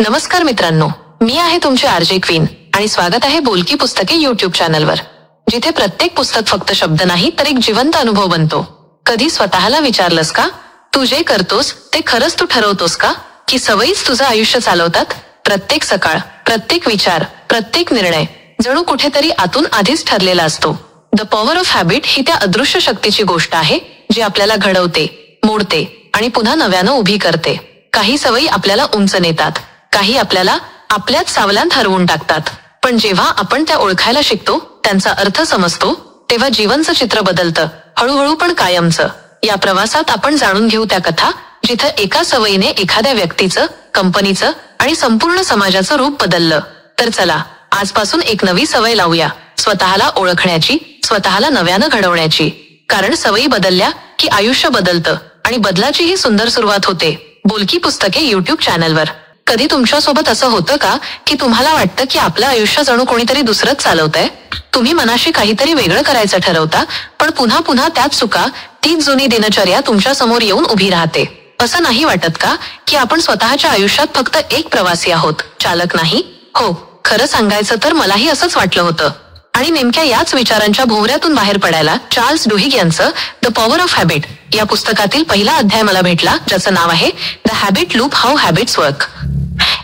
नमस्कार मित्रांनो, मी आहे तुमची आरजे क्वीन आणि स्वागत आहे बोलकी पुस्तके YouTube चॅनलवर, जिथे प्रत्येक पुस्तक फक्त शब्द नाही तर एक जिवंत अनुभव बनतो. कधी स्वतःला विचारलंस का, तू जे करतोस ते खरंच तू ठरवतोस का, की सवयीच तुझं आयुष्य चालवतात? प्रत्येक सकाळ, प्रत्येक विचार, प्रत्येक निर्णय जणू कुठेतरी आतून आधीच ठरलेला असतो. द पॉवर ऑफ हॅबिट ही त्या अदृश्य शक्तीची गोष्ट आहे, जी आपल्याला घडवते, मोडते आणि पुन्हा नव्यानं उभी करते. काही सवयी आपल्याला उंच नेतात, काही आपल्याला आपल्याच सावलांत हरवून टाकतात. पण जेव्हा आपण त्या ओळखायला शिकतो, त्यांचा अर्थ समजतो, तेव्हा जीवनचं चित्र बदलतं, हळूहळू पण कायमचं. या प्रवासात आपण जाणून घेऊ त्या कथा, जिथं एका सवयीने एखाद्या व्यक्तीचं, कंपनीचं आणि संपूर्ण समाजाचं रूप बदललं. तर चला, आजपासून एक नवी सवय लावूया, स्वतःला ओळखण्याची, स्वतःला नव्यानं घडवण्याची. कारण सवयी बदलल्या की आयुष्य बदलतं आणि बदलाची ही सुंदर सुरुवात होते. बोलकी पुस्तके YouTube चॅनलवर. कधी तुमच्यासोबत असं होतं का, की तुम्हाला वाटतं की आपलं आयुष्य जणू कोणीतरी दुसरंच चालवतंय? तुम्ही मनाशी काहीतरी वेगळं करायचं ठरवता, पण पुन्हा पुन्हा त्याच चुका, तीच जुनी दिनचर्या तुमच्या समोर येऊन उभी राहते. असं नाही वाटत का, की आपण स्वतःच्या आयुष्यात फक्त एक प्रवासी आहोत, चालक नाही? हो, खरं सांगायचं तर मलाही असंच वाटलं होतं. आणि नेमक्या याच विचारांच्या भोवऱ्यातून बाहेर पडायला चार्ल्स डुहिग यांचं द पॉवर ऑफ हॅबिट या पुस्तकातील पहिला अध्याय मला भेटला, ज्याचं नाव आहे the habit loop, how habits work.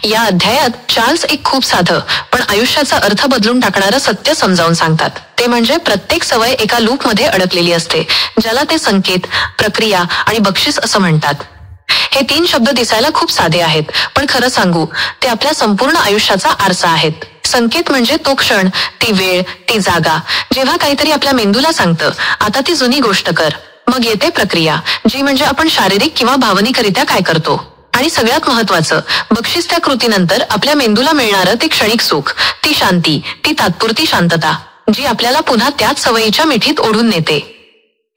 या अध्यायात चार्ल्स एक खूप साधं पण आयुष्याचा अर्थ बदलून टाकणारं सत्य समजावून सांगतात. ते म्हणजे प्रत्येक सवय एका लूपमध्ये अडकलेली असते, ज्याला ते संकेत, प्रक्रिया आणि बक्षीस असं म्हणतात. हे 3 शब्द दिसायला खूप साधे आहेत, पण खरं सांगू, ते आपल्या संपूर्ण आयुष्याचा आरसा आहेत. संकेत म्हणजे तो क्षण, ती वेळ, ती जागा, जेव्हा काहीतरी आपल्या मेंदूला सांगतं, आता ती जुनी गोष्ट कर. मग येते प्रक्रिया, जी म्हणजे आपण शारीरिक किंवा भावनिकरित्या काय करतो. आणि सगळ्यात महत्वाचं, बक्षीस त्या कृतीनंतर आपल्या मेंदूला मिळणारं ते क्षणिक सुख, ती शांती, ती तात्पुरती शांतता, जी आपल्याला पुन्हा त्याच सवयीच्या मिठीत ओढून नेते.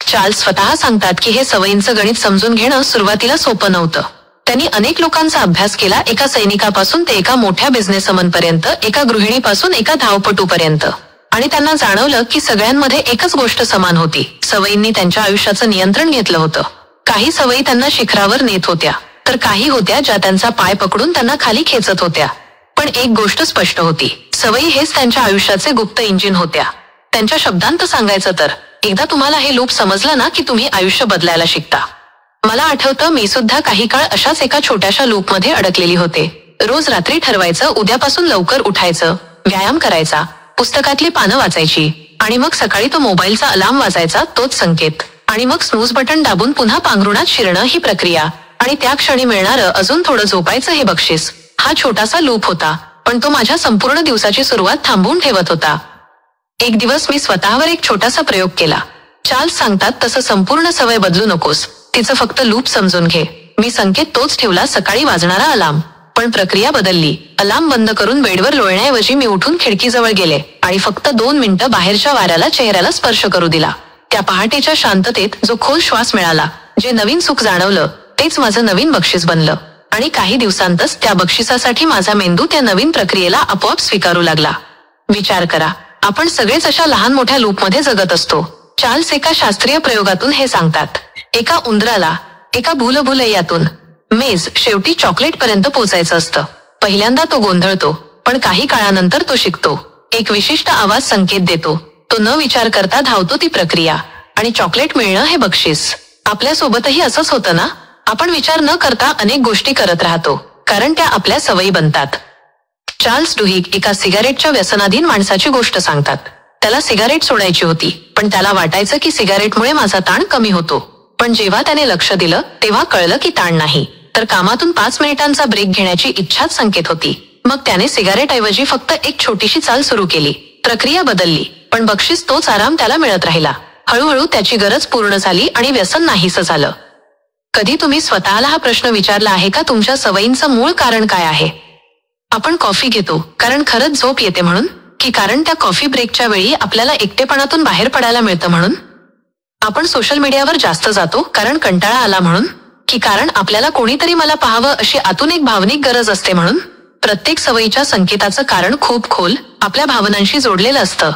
चार्ल्स स्वतः सांगतात की हे सवयींचं गणित समजून घेणं सुरुवातीला सोपं नव्हतं. त्यांनी अनेक लोकांचा अभ्यास केला, एका सैनिकापासून ते एका मोठ्या बिझनेसमनपर्यंत, एका गृहिणीपासून एका धावपटूपर्यंत. आणि त्यांना जाणवलं की सगळ्यांमध्ये एकच गोष्ट समान होती, सवयींनी त्यांच्या आयुष्याचं नियंत्रण घेतलं होतं. काही सवयी त्यांना शिखरावर नेत होत्या, तर काही होत्या ज्या त्यांचा पाय पकडून त्यांना खाली खेचत होत्या. पण एक गोष्ट स्पष्ट होती, सवयी हेच त्यांच्या आयुष्याचे गुप्त इंजिन होत्या. त्यांच्या शब्दांत सांगायचं तर, एकदा तुम्हाला हे लूप समजलं ना, की तुम्ही आयुष्य बदलायला शिकता. मला आठवतं, मी सुद्धा काही काळ अशाच एका छोट्याशा लूपमध्ये अडकलेली होते. रोज रात्री ठरवायचं, उद्यापासून लवकर उठायचं, व्यायाम करायचा, पुस्तकातली पानं वाचायची, आणि मग सकाळी तो मोबाईलचा अलार्म वाजायचा, तोच संकेत, आणि मग स्नूज बटन दाबून पुन्हा पांघरुणात शिरणं, ही प्रक्रिया, आणि त्या क्षणी मिळणारं अजून थोडं झोपायचं, हे बक्षीस. हा छोटासा लूप होता, पण तो माझ्या संपूर्ण दिवसाची सुरुवात थांबवून ठेवत होता. एक दिवस मी स्वतःवर एक छोटासा प्रयोग केला. चार्ल्स सांगतात तसं संपूर्ण सवय बदलू नकोस, तिचं फक्त लूप समजून घे. मी संकेत तोच ठेवला, सकाळी वाजणारा अलार्म, पण प्रक्रिया बदलली. अलार्म बंद करून बेडवर लोळण्याऐवजी मी उठून खिडकीजवळ गेले आणि फक्त 2 मिनिटं बाहेरच्या वाऱ्याला चेहऱ्याला स्पर्श करू दिला. त्या पहाटेच्या शांततेत जो खोल श्वास मिळाला, जे नवीन सुख जाणवलं, तेच माझं नवीन बक्षीस बनलं. आणि काही दिवसांतच त्या बक्षिसासाठी माझा मेंदू त्या नवीन प्रक्रियेला आपोआप स्वीकारू लागला. विचार करा, आपण सगळेच अशा लहान मोठ्या लूपमध्ये जगत असतो. चार्ल्स एका शास्त्रीय प्रयोगातून हे सांगतात. एका उंदराला एका भूलभुलैयातून मेज, शेवटी चॉकलेट पर्यंत पोचायचं असतं. पहिल्यांदा तो गोंधळतो, पण काही काळानंतर तो शिकतो. एक विशिष्ट आवाज संकेत देतो, तो न विचार करता धावतो ती प्रक्रिया, आणि चॉकलेट मिळणं हे बक्षीस. आपल्यासोबतही असंच होतं ना? आपण विचार न करता अनेक गोष्टी करत राहतो, कारण त्या आपल्या सवयी बनतात. चार्ल्स डुहिग एका सिगारेटच्या व्यसनाधीन माणसाची गोष्ट सांगतात. त्याला सिगारेट सोडायची होती, पण त्याला वाटायचं की सिगारेटमुळे माझा ताण कमी होतो. पण जेव्हा त्याने लक्ष दिलं, तेव्हा कळलं की ताण नाही, तर कामातून 5 मिनिटांचा ब्रेक घेण्याची इच्छाच संकेत होती. मग त्याने सिगारेटऐवजी फक्त एक छोटीशी चाल सुरू केली. प्रक्रिया बदलली, पण बक्षीस तोच आराम त्याला मिळत राहिला. हळूहळू त्याची गरज पूर्ण झाली आणि व्यसन नाहीसं झालं. कधी तुम्ही स्वतःला हा प्रश्न विचारला आहे का, तुमच्या सवयींचं मूळ कारण काय आहे? आपण कॉफी घेतो कारण खरंच झोप येते म्हणून, की कारण त्या कॉफी ब्रेकच्या वेळी आपल्याला एकटेपणातून बाहेर पडायला मिळतं म्हणून? आपण सोशल मीडियावर जास्त जातो कारण कंटाळा आला म्हणून, की कारण आपल्याला कोणीतरी मला पाहावं अशी आतून एक भावनिक गरज असते म्हणून? प्रत्येक सवयीच्या संकेताचं कारण खूप खोल, आपल्या भावनांशी जोडलेलं असतं.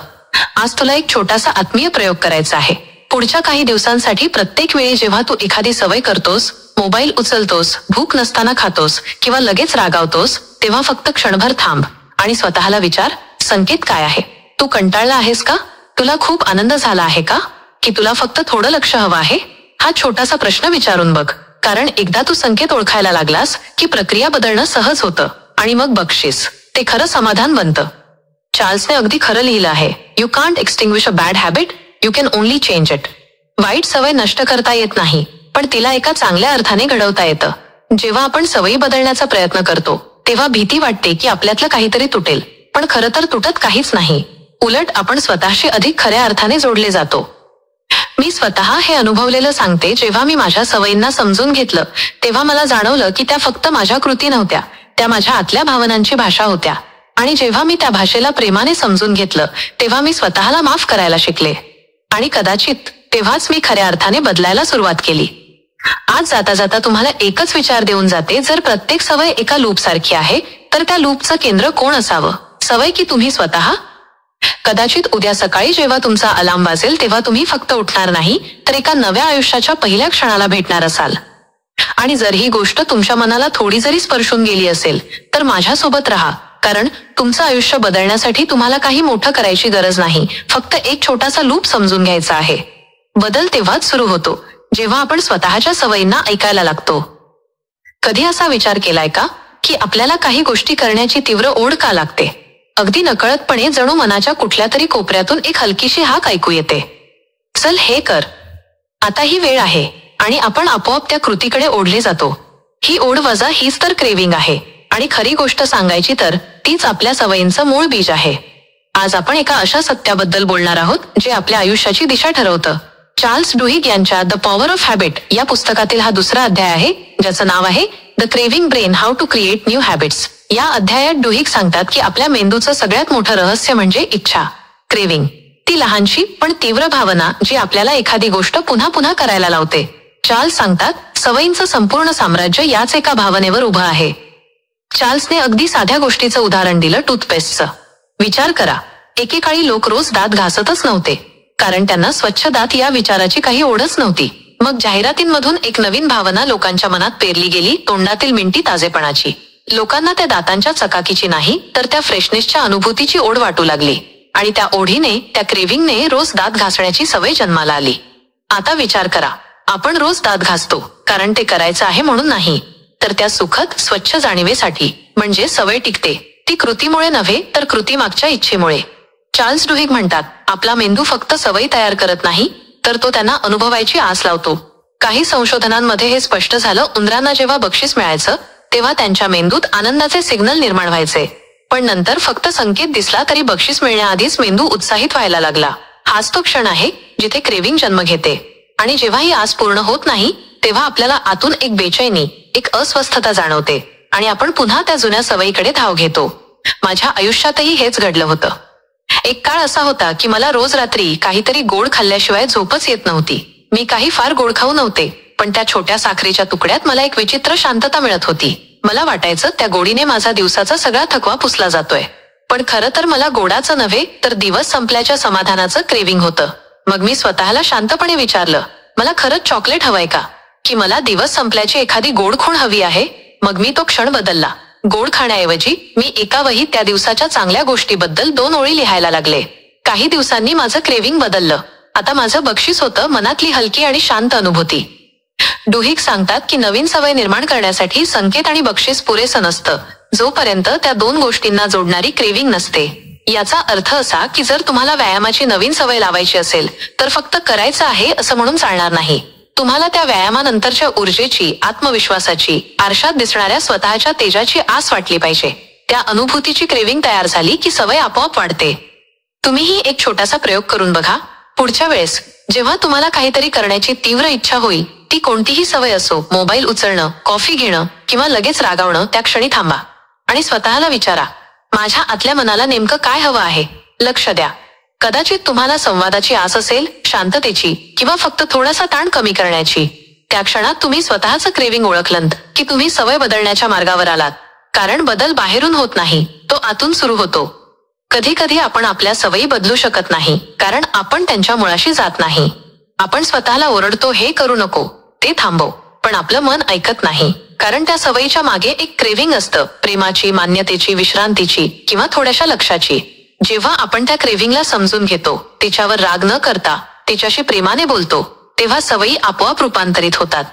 आज तुला एक छोटासा आत्मीय प्रयोग करायचा आहे. पुढच्या काही दिवसांसाठी प्रत्येक वेळी जेव्हा तू एखादी सवय करतोस, मोबाईल उचलतोस, भूक नसताना खातोस किंवा लगेच रागावतोस, तेव्हा फक्त क्षणभर थांब आणि स्वतःला विचार, संकेत काय आहे? तू कंटाळला आहेस का? तुला खूप आनंद झाला आहे का? की तुला फक्त थोडं लक्ष हवं आहे? हा छोटासा प्रश्न विचारून बघ, कारण एकदा तू संकेत ओळखायला लागलास की प्रक्रिया बदलणं सहज होतं आणि मग बक्षीस ते खरं समाधान बनतं. चार्ल्सने अगदी खरं लिहिलं आहे, you can't extinguish a bad habit, you can only change it. वाईट सवय नष्ट करता येत नाही, पण तिला एका चांगल्या अर्थाने घडवता येतं. जेव्हा आपण सवयी बदलण्याचा प्रयत्न करतो तेव्हा भीती वाटते की आपल्यातलं काहीतरी तुटेल, पण खरं तर तुटत काहीच नाही. उलट आपण स्वतःशी अधिक खऱ्या अर्थाने जोडले जातो. मी स्वतः हे अनुभवलेलं सांगते. जेव्हा मी माझ्या सवयींना समजून घेतलं तेव्हा मला जाणवलं की त्या फक्त माझ्या कृती नव्हत्या, त्या माझ्या आतल्या भावनांची भाषा होत्या. आणि जेव्हा मी त्या भाषेला प्रेमाने समजून घेतलं तेव्हा मी स्वतःला माफ करायला शिकले. आणि कदाचित तेव्हाच मी खऱ्या अर्थाने बदलायला सुरुवात केली. आज जाता जाता तुम्हाला एकच विचार देऊन जाते, जर प्रत्येक सवय एका लूप सारखी आहे तर त्या लूपचं केंद्र कोण असावं? सवय की तुम्ही स्वतः? कदाचित उद्या सकाळी जेव्हा तुमचा अलार्म वाजेल तेव्हा तुम्ही फक्त उठणार नाही तर एका नव्या आयुष्याच्या पहिल्या क्षणाला भेटणार असाल. आणि जर ही गोष्ट तुमच्या मनाला थोडी जरी स्पर्शून गेली असेल तर माझ्यासोबत राहा, कारण तुमचं आयुष्य बदलण्यासाठी तुम्हाला काही मोठं करायची गरज नाही, फक्त एक छोटासा लूप समजून घ्यायचा आहे. बदल तेव्हाच सुरू होतो जेव्हा आपण स्वतःच्या सवयींना ऐकायला लागतो. कधी असा विचार केलाय का की आपल्याला काही गोष्टी करण्याची तीव्र ओढ का लागते? अगदी नकळतपणे जणू मनाच्या कुठल्या तरी कोपऱ्यातून एक हलकीशी हाक ऐकू येते, चल हे कर, आता ही वेळ आहे, आणि आपण आपोआप त्या कृतीकडे ओढले जातो. ही ओढ वजा हीच तर क्रेविंग आहे, आणि खरी गोष्ट सांगायची तर तीच आपल्या सवयींचं मूळ बीज आहे. आज आपण एका अशा सत्याबद्दल बोलणार आहोत जे आपल्या आयुष्याची दिशा ठरवतं. चार्ल्स डुहिग यांच्या द पॉवर ऑफ हॅबिट या पुस्तकातील हा दुसरा अध्याय आहे, ज्याचं नाव आहे the craving brain, how to create new habits. या अध्यायात डुहिग सांगतात की आपल्या मेंदूचं सगळ्यात मोठं रहस्य म्हणजे इच्छा, क्रेविंग. ती लहानशी पण तीव्र भावना जी आपल्याला एखादी गोष्ट पुन्हा पुन्हा करायला लावते. चार्ल्स सांगतात सवयींचं संपूर्ण साम्राज्य याच एका भावनेवर उभं आहे. चार्ल्सने अगदी साध्या गोष्टीचं उदाहरण दिलं, टूथपेस्टचं. विचार करा, एकेकाळी लोक रोज दात घासतच नव्हते कारण त्यांना स्वच्छ दात या विचाराची काही ओढच नव्हती. मग जाहिरातींमधून एक नवीन भावना लोकांच्या मनात पेरली गेली, तोंडातील मिंटी ताजेपणाची. लोकांना त्या दातांच्या चकाकीची नाही तर त्या फ्रेशनेसच्या अनुभूतीची ओढ वाटू लागली, आणि त्या ओढीने, त्या क्रेव्हिंगने रोज दात घासण्याची सवय जन्माला आली. आता विचार करा, आपण रोज दात घासतो कारण ते करायचं आहे म्हणून नाही, तर त्या सुखद स्वच्छ जाणीवेसाठी. म्हणजे सवय टिकते ती कृतीमुळे नव्हे तर कृतीमागच्या इच्छेमुळे. चार्ल्स डुहिग म्हणतात, आपला मेंदू फक्त सवयी तयार करत नाही तर तो त्यांना अनुभवायची आस लावतो. काही संशोधनांमध्ये हे स्पष्ट झालं, उंदरांना जेव्हा बक्षीस मिळायचं तेव्हा त्यांच्या मेंदूत आनंदाचे सिग्नल निर्माण व्हायचे, पण नंतर फक्त संकेत दिसला तरी बक्षीस मिळण्याआधीच मेंदू उत्साहित व्हायला लागला. हाच तो क्षण आहे जिथे क्रेविंग जन्म घेते. आणि जेव्हा ही आस पूर्ण होत नाही तेव्हा आपल्याला आतून एक बेचैनी, एक अस्वस्थता जाणवते आणि आपण पुन्हा त्या जुन्या सवयीकडे धाव घेतो. माझ्या आयुष्यातही हेच घडलं होतं. एक काळ असा होता की मला रोज रात्री काहीतरी गोड खाल्ल्याशिवाय झोपच येत नव्हती. मी काही फार गोड खाऊ नव्हते, पण त्या छोट्या साखरेच्या तुकड्यात मला एक विचित्र शांतता मिळत होती. मला वाटायचं त्या गोडीने माझा दिवसाचा सगळा थकवा पुसला जातोय. पण खरं तर मला गोडाचं नव्हे तर दिवस संपल्याच्या समाधानाचं क्रेविंग होतं. मग मी स्वतःला शांतपणे विचारलं, मला खरंच चॉकलेट हवंय का? की मला दिवस संपल्याची एखादी गोड खूण हवी आहे? मग मी तो क्षण बदलला. गोड खाण्याऐवजी मी एका वहीत त्या दिवसाच्या चांगल्या गोष्टीबद्दल 2 ओळी लिहायला लागले. काही दिवसांनी माझं क्रेविंग बदललं. आता माझं बक्षीस होतं मनातली हलकी आणि शांत अनुभूती. डुहिग सांगतात की नवीन सवय निर्माण करण्यासाठी संकेत आणि बक्षीस पुरेसं नसतं, जोपर्यंत त्या 2 गोष्टींना जोडणारी क्रेविंग नसते. याचा अर्थ असा की जर तुम्हाला व्यायामाची नवीन सवय लावायची असेल तर फक्त करायचं आहे असं म्हणून चालणार नाही. तुम्हाला त्या व्यायामानंतरच्या ऊर्जेची, आत्मविश्वासाची, आरशात दिसणाऱ्या स्वतःच्या तेजाची आस वाटली पाहिजे. त्या अनुभूतीची क्रेविंग तयार झाली की सवय आपोआप वाढते. तुम्हीही एक छोटासा प्रयोग करून बघा. पुढच्या वेळेस जेव्हा तुम्हाला काहीतरी करण्याची तीव्र इच्छा होईल, ती कोणतीही सवय असो, मोबाईल उचलणं, कॉफी घेणं किंवा लगेच रागावणं, त्या क्षणी थांबा आणि स्वतःला विचारा, माझ्या आतल्या मनाला नेमकं काय हवं आहे? लक्ष द्या. कदाचित तुम्हाला संवादाची आस असेल, शांततेची, किंवा फक्त थोडासा ताण कमी करण्याची. त्या क्षणात तुम्ही स्वतःचं क्रेविंग ओळखलंत की तुम्ही सवय बदलण्याच्या मार्गावर आलात. कारण बदल बाहेरून होत नाही, तो आतून सुरू होतो. कधी कधी आपण आपल्या सवयी बदलू शकत नाही कारण आपण त्यांच्या मुळाशी जात नाही. आपण स्वतःला ओरडतो, हे करू नको, ते थांबव. पण आपलं मन ऐकत नाही, कारण त्या सवयीच्या मागे एक क्रेव्हिंग असतं, प्रेमाची, मान्यतेची, विश्रांतीची किंवा थोड्याशा लक्षाची. जेव्हा आपण त्या क्रेव्हिंगला समजून घेतो, तिच्यावर राग न करता तिच्याशी प्रेमाने बोलतो, तेव्हा सवयी आपोआप रूपांतरित होतात.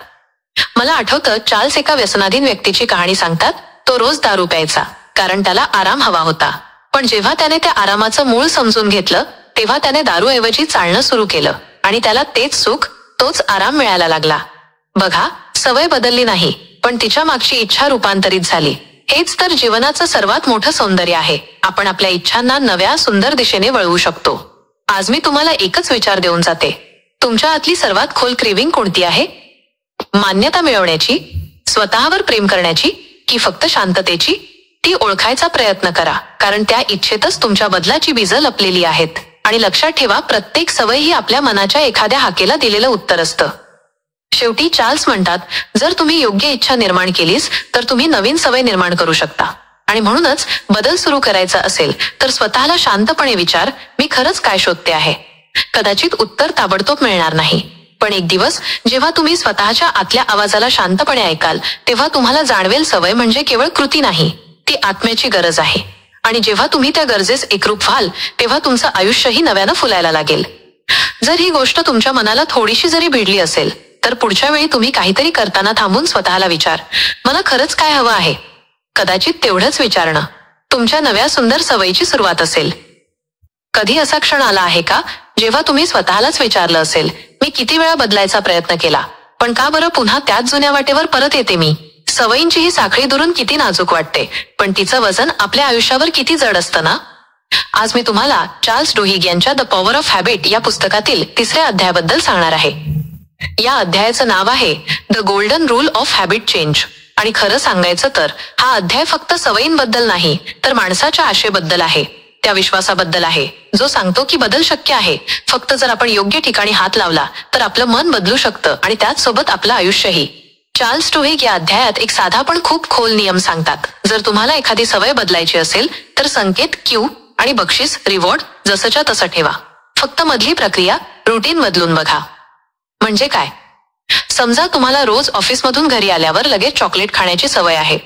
मला आठवतं, चार्ल्स एका व्यसनाधीन व्यक्तीची कहाणी सांगतात. तो रोज दारू प्यायचा, कारण त्याला आराम हवा होता. पण जेव्हा त्याने त्या आरामाचं मूळ समजून घेतलं, तेव्हा त्याने दारूऐवजी चालणं सुरू केलं आणि त्याला तेच सुख, तोच आराम मिळायला लागला. बघा, सवय बदलली नाही, पण तिच्या मागची इच्छा रूपांतरित झाली. हेच तर जीवनाचं सर्वात मोठं सौंदर्य आहे. आपण आपल्या इच्छांना नव्या सुंदर दिशेने वळवू शकतो. आज मी तुम्हाला एकच विचार देऊन जाते. तुमच्या आतली सर्वात खोल क्रेव्हिंग कोणती आहे? मान्यता मिळवण्याची, स्वतःवर प्रेम करण्याची की फक्त शांततेची? ती ओळखायचा प्रयत्न करा, कारण त्या इच्छेतच तुमच्या बदलाची बीजं लपलेली आहेत. आणि लक्षात ठेवा, प्रत्येक सवय ही आपल्या मनाच्या एखाद्या हाकेला दिलेलं उत्तर असतं. शेवटी चार्ल्स म्हणतात, जर तुम्ही योग्य इच्छा निर्माण केलीस तर तुम्ही नवीन सवय निर्माण करू शकता. आणि म्हणूनच बदल सुरू करायचा असेल तर स्वतःला शांतपणे विचार, मी खरंच काय शोधते आहे? कदाचित उत्तर ताबडतोब मिळणार नाही, पण एक दिवस जेव्हा तुम्ही स्वतःच्या आतल्या आवाजाला शांतपणे ऐकाल, तेव्हा तुम्हाला जाणवेल, सवय म्हणजे केवळ कृती नाही, ती आत्म्याची गरज आहे. आणि जेव्हा तुम्ही त्या गरजेस एकरूप व्हाल, तेव्हा तुमचं आयुष्यही नव्यानं फुलायला लागेल. जर ही गोष्ट तुमच्या मनाला थोडीशी जरी भिडली असेल, तर पुढच्या वेळी तुम्ही काहीतरी करताना थांबून स्वतःला विचार, मला खरंच काय हवं आहे? कदाचित तेवढंच विचारणं तुमच्या नव्या सुंदर सवयीची सुरुवात असेल. कधी असा क्षण आला आहे का, जेव्हा तुम्ही स्वतःलाच विचारलं असेल, मी किती वेळा बदलायचा प्रयत्न केला, पण का बरं पुन्हा त्याच जुन्या वाटेवर परत येते मी? सवयींची ही साखळी दुरून किती नाजूक वाटते, पण तिचं वजन आपल्या आयुष्यावर किती जड असतं ना? आज मी तुम्हाला चार्ल्स डुहिग यांच्या द पॉवर ऑफ हॅबिट या पुस्तकातील 3ऱ्या अध्यायाबद्दल सांगणार आहे. या अध्यायाचं नाव आहे the golden rule of habit change. आणि खरं सांगायचं तर हा अध्याय फक्त सवयींबद्दल नाही, तर माणसाच्या आशेबद्दल आहे, त्या विश्वासाबद्दल आहे जो सांगतो की बदल शक्य आहे. फक्त जर आपण योग्य ठिकाणी हात लावला तर आपलं मन बदलू शकतं, आणि त्याचसोबत आपलं आयुष्यही. चार्ल्स डुहिग या अध्यायात एक साधा पण खूप खोल नियम सांगतात. जर तुम्हाला एखादी सवय बदलायची असेल तर संकेत, क्यू आणि बक्षीस, रिवॉर्ड जसंच्या तसं ठेवा. फक्त मधली प्रक्रिया, रुटीन बदलून बघा. म्हणजे काय? समजा तुम्हाला रोज ऑफिसमधून घरी आल्यावर लगेच चॉकलेट खाण्याची सवय आहे.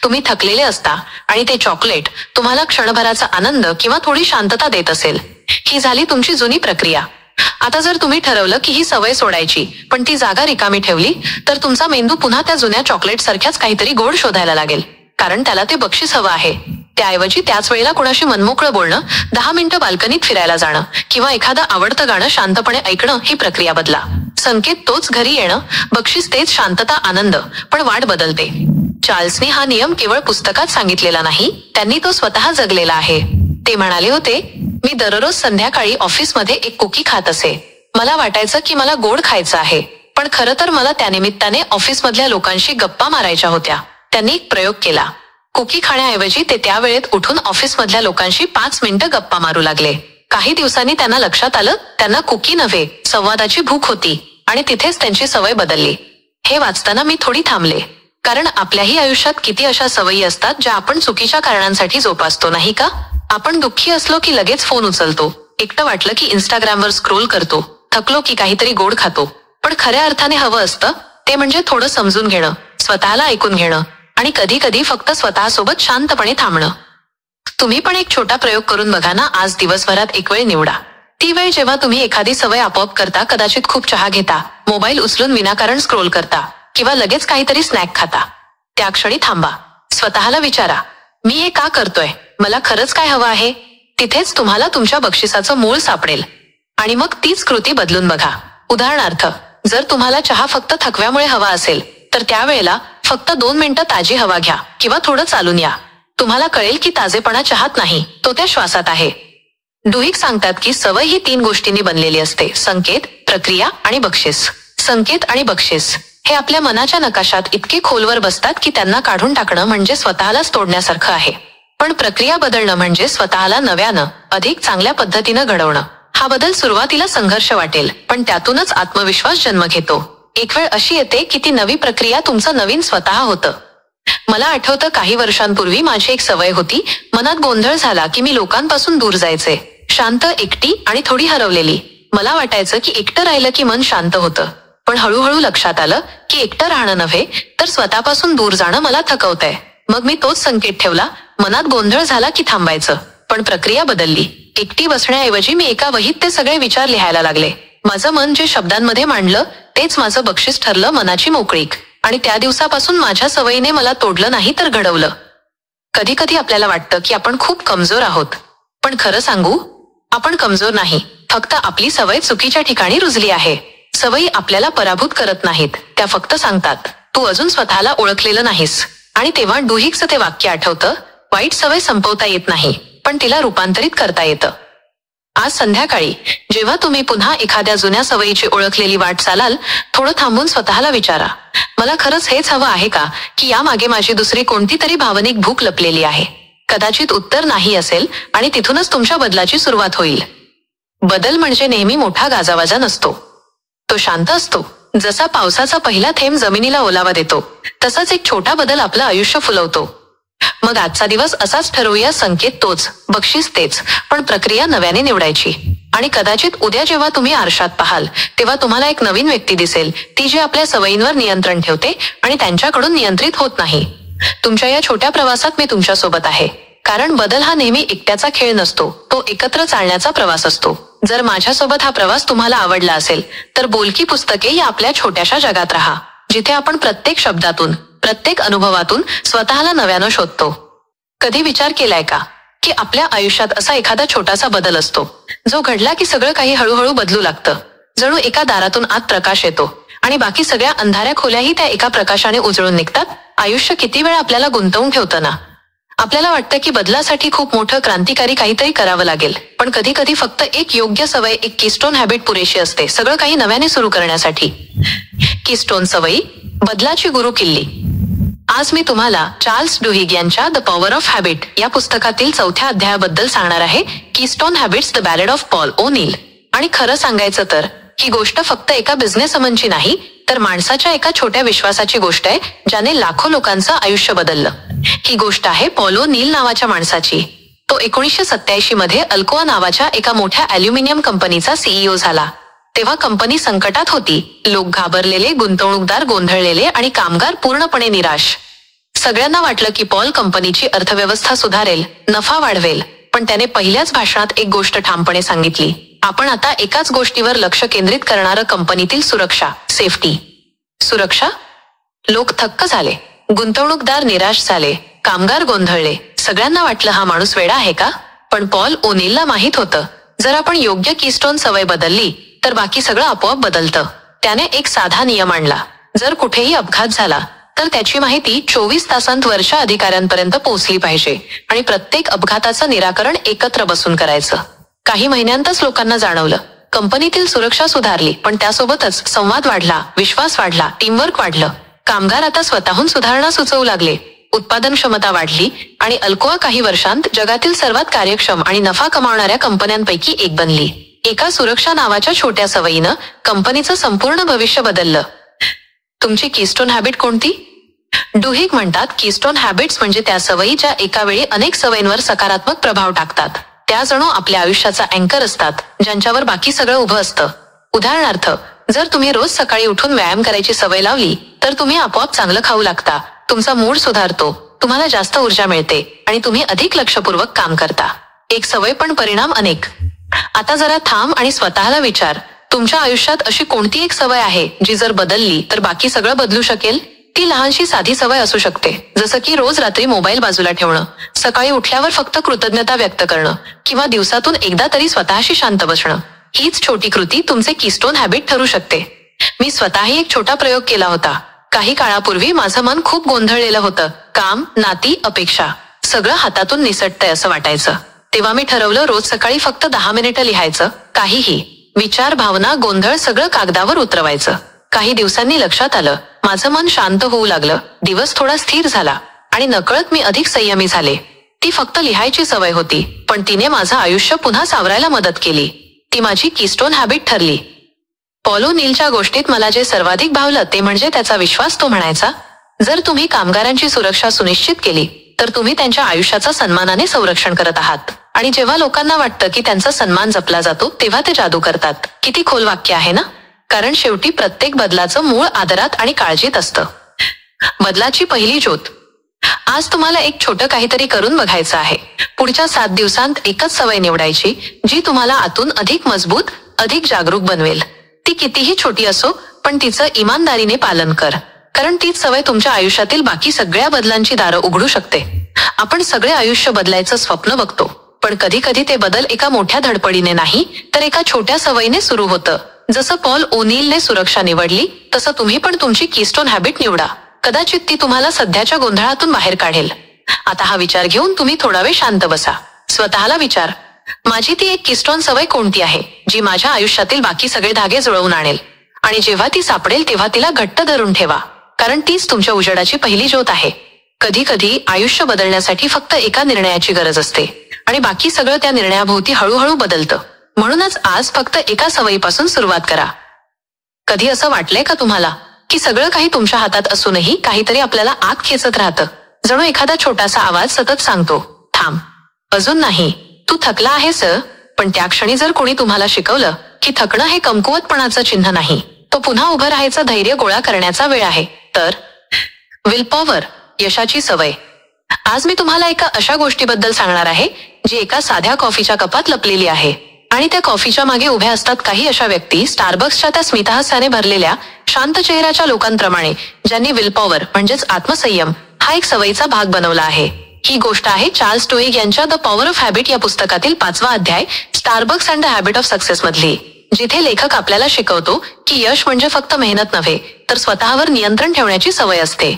तुम्ही थकलेले असता आणि ते चॉकलेट तुम्हाला क्षणभराचा आनंद किंवा थोडी शांतता देत असेल. ही झाली तुमची जुनी प्रक्रिया. आता जर तुम्ही ठरवलं की ही सवय सोडायची, पण ती जागा रिकामी ठेवली, तर तुमचा मेंदू पुन्हा त्या जुन्या चॉकलेट सारख्याच काहीतरी गोड शोधायला लागेल, कारण त्याला ते बक्षीस हवं आहे. त्याऐवजी त्याच वेळेला कोणाशी मनमोकळं बोलणं, 10 मिनिटं बाल्कनीत फिरायला जाणं किंवा एखादं आवडतं गाणं शांतपणे ऐकणं, ही प्रक्रिया बदला. संकेत तोच, घरी येणं, बक्षीस तेच, शांतता, आनंद, पण वाट बदलते. चार्ल्सने हा नियम केवळ पुस्तकात सांगितलेला नाही, त्यांनी तो स्वतः जगलेला आहे. ते म्हणाले होते, मी दररोज संध्याकाळी ऑफिसमध्ये एक कुकी खात असे. मला वाटायचं की मला गोड खायचं आहे, पण खरं तर मला त्यानिमित्ताने ऑफिसमधल्या लोकांशी गप्पा मारायच्या होत्या. त्यांनी एक प्रयोग केला. कुकी खाण्याऐवजी ते त्या वेळेत उठून ऑफिसमधल्या लोकांशी 5 मिनिटं गप्पा मारू लागले. काही दिवसांनी त्यांना लक्षात आलं, त्यांना कुकी नव्हे, संवादाची भूक होती, आणि तिथेच त्यांची सवय बदलली. हे वाचताना मी थोडी थांबले, कारण आपल्याही आयुष्यात किती अशा सवयी असतात ज्या आपण चुकीच्या कारणांसाठी जोपासतो, नाही का? आपण दुःखी असलो की लगेच फोन उचलतो, एकटं वाटलं की इंस्टाग्रामवर स्क्रोल करतो, थकलो की काहीतरी गोड खातो. पण खऱ्या अर्थाने हवं असतं ते म्हणजे थोडं समजून घेणं, स्वतःला ऐकून घेणं, आणि कधी कधी फक्त स्वतःसोबत शांतपणे थांबणं. तुम्ही पण एक छोटा प्रयोग करून बघा ना. आज दिवसभरात एक वेळ निवडा. ती वेळ जेव्हा तुम्ही एखादी सवय आपोआप करता, कदाचित खूप चहा घेता, मोबाईल उचलून विनाकारण स्क्रोल करता किंवा लगेच काहीतरी स्नॅक खाता. त्या क्षणी थांबा, स्वतःला विचारा, मी हे का करतोय? मला खरंच काय हवं आहे? तिथेच तुम्हाला तुमच्या बक्षिसाचं मूळ सापडेल. आणि मग तीच कृती बदलून बघा. उदाहरणार्थ, जर तुम्हाला चहा फक्त थकव्यामुळे हवा असेल, तर त्यावेळेला फक्त 2 मिनिटं ताजी हवा घ्या किंवा थोडं चालून या. तुम्हाला कळेल की ताजेपणा चहात नाही, तो त्या श्वासात आहे. डुहिग सांगतात की सवय ही 3 गोष्टींनी बनलेली असते: संकेत, प्रक्रिया आणि बक्षीस. संकेत आणि बक्षीस हे आपल्या मनाच्या नकाशात इतके खोलवर बसतात की त्यांना काढून टाकणं म्हणजे स्वतःलाच तोडण्यासारखं आहे. पण प्रक्रिया बदलणं म्हणजे स्वतःला नव्यानं, अधिक चांगल्या पद्धतीनं घडवणं. हा बदल सुरुवातीला संघर्ष वाटेल, पण त्यातूनच आत्मविश्वास जन्म घेतो. एक वेळ अशी येते की ती नवी प्रक्रिया तुमचं नवीन स्वतः होतं. मला आठवतं, काही वर्षांपूर्वी माझी एक सवय होती. मनात गोंधळ झाला की मी लोकांपासून दूर जायचे. शांत, एकटी आणि थोडी हरवलेली. मला वाटायचं की एकटं राहिलं की मन शांत होतं. पण हळूहळू लक्षात आलं की एकटं राहणं नव्हे तर स्वतःपासून दूर जाणं मला थकवतंय. मग मी तोच संकेत ठेवला. मनात गोंधळ झाला की थांबायचं, पण प्रक्रिया बदलली. एकटी बसण्याऐवजी मी एका वहीत ते सगळे विचार लिहायला लागले. माझं मन जे शब्दांमध्ये मांडलं तेच माझं बक्षीस ठरलं, मनाची मोकळीक. आणि त्या दिवसापासून माझ्या सवयीने मला तोडलं नाही तर घडवलं. कधी कधी आपल्याला वाटतं की आपण खूप कमजोर आहोत, पण खरं सांगू, आपण कमजोर नाही, फक्त आपली सवय चुकीच्या ठिकाणी रुजली आहे. सवयी आपल्याला पराभूत करत नाहीत, त्या फक्त सांगतात तू अजून स्वतःला ओळखलेलं नाहीस. आणि तेव्हा डुहिकचं ते वाक्य आठवतं, वाईट सवय संपवता येत नाही, पण तिला रूपांतरित करता येतं. आज संध्याकाळी जेव्हा तुम्ही पुन्हा एखाद्या जुन्या सवयीची ओळखलेली वाट चालाल, थोडं थांबून स्वतःला विचारा, मला खरंच हेच हवं आहे का, की यामागे माझी दुसरी कोणती तरी भावनिक भूक लपलेली आहे? कदाचित उत्तर नाही असेल, आणि तिथूनच तुमच्या बदलाची सुरुवात होईल. बदल म्हणजे नेहमी मोठा गाजावाजा नसतो, तो शांत असतो. जसा पावसाचा पहिला थेंब जमिनीला ओलावा देतो, तसाच एक छोटा बदल आपलं आयुष्य फुलवतो. मग आजचा दिवस असाच ठरवूया, संकेत तोच, बक्षीस तेच, पण प्रक्रिया नव्याने निवडायची. आणि कदाचित उद्या जेव्हा तुम्ही आरशात पाहाल तेव्हा तुम्हाला एक नवीन व्यक्ती दिसेल, ती जी आपल्या सवयींवर नियंत्रण ठेवते आणि त्यांच्याकडून नियंत्रित होत नाही. तुमच्या या छोट्या प्रवासात मी तुमच्यासोबत आहे, कारण बदल हा नेहमी एकट्याचा खेळ नसतो, तो एकत्र चालण्याचा प्रवास असतो. जर माझ्यासोबत हा प्रवास तुम्हाला आवडला असेल तर बोलकी पुस्तके या आपल्या छोट्याशा जगात राहा, जिथे आपण प्रत्येक शब्दातून, प्रत्येक अनुभवातून स्वतःला नव्यानं शोधतो. कधी विचार केलाय का की आपल्या आयुष्यात असा एखादा छोटासा बदल असतो जो घडला की सगळं काही हळूहळू बदलू लागतं? जणू एका दारातून आत प्रकाश येतो आणि बाकी सगळ्या अंधाऱ्या खोल्याही त्या एका प्रकाशाने उजळून निघतात. आयुष्य किती वेळ आपल्याला गुंतवून ठेवतं ना. आपल्याला वाटतं की बदलासाठी खूप मोठं क्रांतिकारी काहीतरी करावं लागेल, पण कधी कधी फक्त एक योग्य सवय, एक कीस्टोन हॅबिट पुरेशी असते सगळं काही नव्याने सुरू करण्यासाठी. कीस्टोन सवयी, बदलाची गुरु किल्ली. आज मी तुम्हाला चार्ल्स डुहिग यांच्या द पॉवर ऑफ हॅबिट या पुस्तकातील 4थ्या अध्यायाबद्दल सांगणार आहे. Keystone habits, the ballad of Paul O'Neill. आणि खरं सांगायचं तर ही गोष्ट फक्त एका बिझनेसमनची नाही, तर माणसाच्या एका छोट्या विश्वासाची गोष्ट आहे, ज्याने लाखो लोकांचं आयुष्य बदललं. ही गोष्ट आहे पॉल ओ नील नावाच्या माणसाची. तो 1987 मध्ये अल्कोआ नावाच्या एका मोठ्या अॅल्युमिनियम कंपनीचा सीईओ झाला. तेव्हा कंपनी संकटात होती, लोक घाबरलेले, गुंतवणूकदार गोंधळलेले आणि कामगार पूर्णपणे निराश. सगळ्यांना वाटलं की पॉल कंपनीची अर्थव्यवस्था सुधारेल, नफा वाढवेल, पण त्याने पहिल्याच भाषणात एक गोष्ट ठामपणे सांगितली, आपण आता एकाच गोष्टीवर लक्ष केंद्रित करणारं, कंपनीतील सुरक्षा, सेफ्टी. सुरक्षा? लोक थक्क झाले, गुंतवणूकदार निराश झाले, कामगार गोंधळले. सगळ्यांना वाटलं हा माणूस वेडा आहे का? पण पॉल ओ नीलला माहित होतं, जर आपण योग्य कीस्टोन सवय बदलली तर बाकी सगळं आपोआप बदलतं. त्याने एक साधा नियम आणला, जर कुठेही अपघात झाला तर त्याची माहिती 24 तासांत वरच्या अधिकाऱ्यांपर्यंत पोहोचली पाहिजे आणि प्रत्येक अपघाताचं निराकरण एकत्र बसून करायचं. काही महिन्यांतच लोकांना जाणवलं, कंपनीतील सुरक्षा सुधारली, पण त्यासोबतच संवाद वाढला, विश्वास वाढला, टीमवर्क वाढलं. कामगार आता स्वतःहून सुधारणा सुचवू लागले, उत्पादन क्षमता वाढली आणि अल्कोआ काही वर्षांत जगातील सर्वात कार्यक्षम आणि नफा कमावणाऱ्या कंपन्यांपैकी एक बनली. एका सुरक्षा नावाच्या छोट्या सवयीनं कंपनीचं संपूर्ण भविष्य बदललं. तुमची कीस्टोन हॅबिट कोणती? डुहिग म्हणतात, कीस्टोन हॅबिट्स म्हणजे त्या सवयी ज्या एका वेळी अनेक सवयींवर सकारात्मक प्रभाव टाकतात. त्या जणू आपल्या आयुष्याचा अँकर असतात, ज्यांच्यावर बाकी सगळं उभं असतं. उदाहरणार्थ, जर तुम्ही रोज सकाळी उठून व्यायाम करायची सवय लावली तर तुम्ही आपोआप चांगलं खाऊ लागता, तुमचा मूड सुधारतो, तुम्हाला जास्त ऊर्जा मिळते आणि तुम्ही अधिक लक्षपूर्वक काम करता. एक सवय पण परिणाम अनेक. आता जरा थांब आणि स्वतःला विचार, तुमच्या आयुष्यात अशी कोणती एक सवय आहे जी जर बदलली तर बाकी सगळं बदलू शकेल? ती लहानशी साधी सवय असू शकते, जसं की रोज रात्री मोबाईल बाजूला ठेवणं, सकाळी उठल्यावर फक्त कृतज्ञता व्यक्त करणं, किंवा दिवसातून एकदा तरी स्वतःशी शांत बसणं. हीच छोटी कृती तुमचे कीस्टोन हॅबिट ठरू शकते. मी स्वतःही एक छोटा प्रयोग केला होता. काही काळापूर्वी माझं मन खूप गोंधळलेलं होतं. काम, नाती, अपेक्षा, सगळं हातातून निसटतंय असं वाटायचं. तेव्हा मी ठरवलं, रोज सकाळी फक्त 10 मिनिटं लिहायचं, काहीही विचार, भावना, गोंधळ सगळं कागदावर उतरवायचं. काही दिवसांनी लक्षात आलं, माझं मन शांत होऊ लागलं, दिवस थोडा स्थिर झाला आणि नकळत मी अधिक संयमी झाले. ती फक्त लिहायची सवय होती, पण तिने माझं आयुष्य पुन्हा सावरायला मदत केली. ती माझी कीस्टोन हॅबिट ठरली. पॉल ओ नीलच्या गोष्टीत मला जे सर्वाधिक भावलं ते म्हणजे त्याचा विश्वास. तो म्हणायचा, जर तुम्ही कामगारांची सुरक्षा सुनिश्चित केली तर तुम्ही त्यांच्या आयुष्याचा सन्मानाने संरक्षण करत आहात. आणि जेव्हा लोकांना वाटतं की त्यांचा सन्मान जपला जातो तेव्हा ते जादू करतात. किती खोल वाक्य आहे ना? कारण शेवटी प्रत्येक बदलाचं मूळ आदरात आणि काळजीत असतं. बदलाची पहिली ज्योत. आज तुम्हाला एक छोटं काहीतरी करून बघायचं आहे. पुढच्या 7 दिवसांत एकच सवय निवडायची जी तुम्हाला आतून अधिक मजबूत, अधिक जागरूक बनवेल. ती कितीही छोटी असो, पण तिचं इमानदारीने पालन कर, कारण तीच सवय तुमच्या आयुष्यातील बाकी सगळ्या बदलांची दारं उघडू शकते. आपण सगळे आयुष्य बदलायचं स्वप्न बघतो, पण कधी कधी ते बदल एका मोठ्या धडपडीने नाही, तर एका छोट्या सवयीने सुरू होतं. जसं पॉल ओनीलने सुरक्षा निवडली, तसं तुम्ही पण तुमची कीस्टोन हॅबिट निवडा. कदाचित ती तुम्हाला सध्याच्या गोंधळातून बाहेर काढेल. आता हा विचार घेऊन तुम्ही थोडा वेळ शांत बसा. स्वतःला विचार, माझी ती एक कीस्टोन सवय कोणती आहे जी माझ्या आयुष्यातील बाकी सगळे धागे जुळवून आणेल? आणि जेव्हा ती सापडेल तेव्हा तिला घट्ट धरून ठेवा, कारण तीच तुमच्या उजेडाची पहिली ज्योत आहे. कधी कधी आयुष्य बदलण्यासाठी फक्त एका निर्णयाची गरज असते, आणि बाकी सगळं त्या निर्णयाभोवती हळूहळू बदलतं. म्हणूनच आज फक्त एका सवयीपासून सुरुवात करा. कधी असं वाटलंय का तुम्हाला की सगळं काही तुमच्या हातात असूनही काहीतरी आपल्याला आत खेचत राहतं? जणू एखादा छोटासा आवाज सतत सांगतो, थांब, अजून नाही, तू थकला आहेस. पण त्या क्षणी जर कोणी तुम्हाला शिकवलं की थकणं हे कमकुवतपणाचं चिन्ह नाही, तो पुन्हा उभं राहायचं धैर्य गोळा करण्याचा वेळ आहे, तर विल पॉवर, यशाची सवय. आज मी तुम्हाला एका अशा गोष्टीबद्दल सांगणार आहे जी एका साध्या कॉफीच्या कपात लपलेली आहे. आणि त्या कॉफीच्या मागे उभ्या असतात काही अशा व्यक्ती, स्टारबक्सच्या त्या स्मितहास्याने भरलेल्या शांत चेहऱ्याच्या लोकांप्रमाणे, ज्यांनी विल पॉवर म्हणजेच आत्मसंयम हा एक सवयीचा भाग बनवला आहे. ही गोष्ट आहे चार्ल्स डुहिग यांच्या द पॉवर ऑफ हॅबिट या पुस्तकातील 5वा अध्याय, Starbucks and the habit of success मधली, जिथे लेखक आपल्याला शिकवतो की यश म्हणजे फक्त मेहनत नव्हे, तर स्वतःवर नियंत्रण ठेवण्याची सवय असते.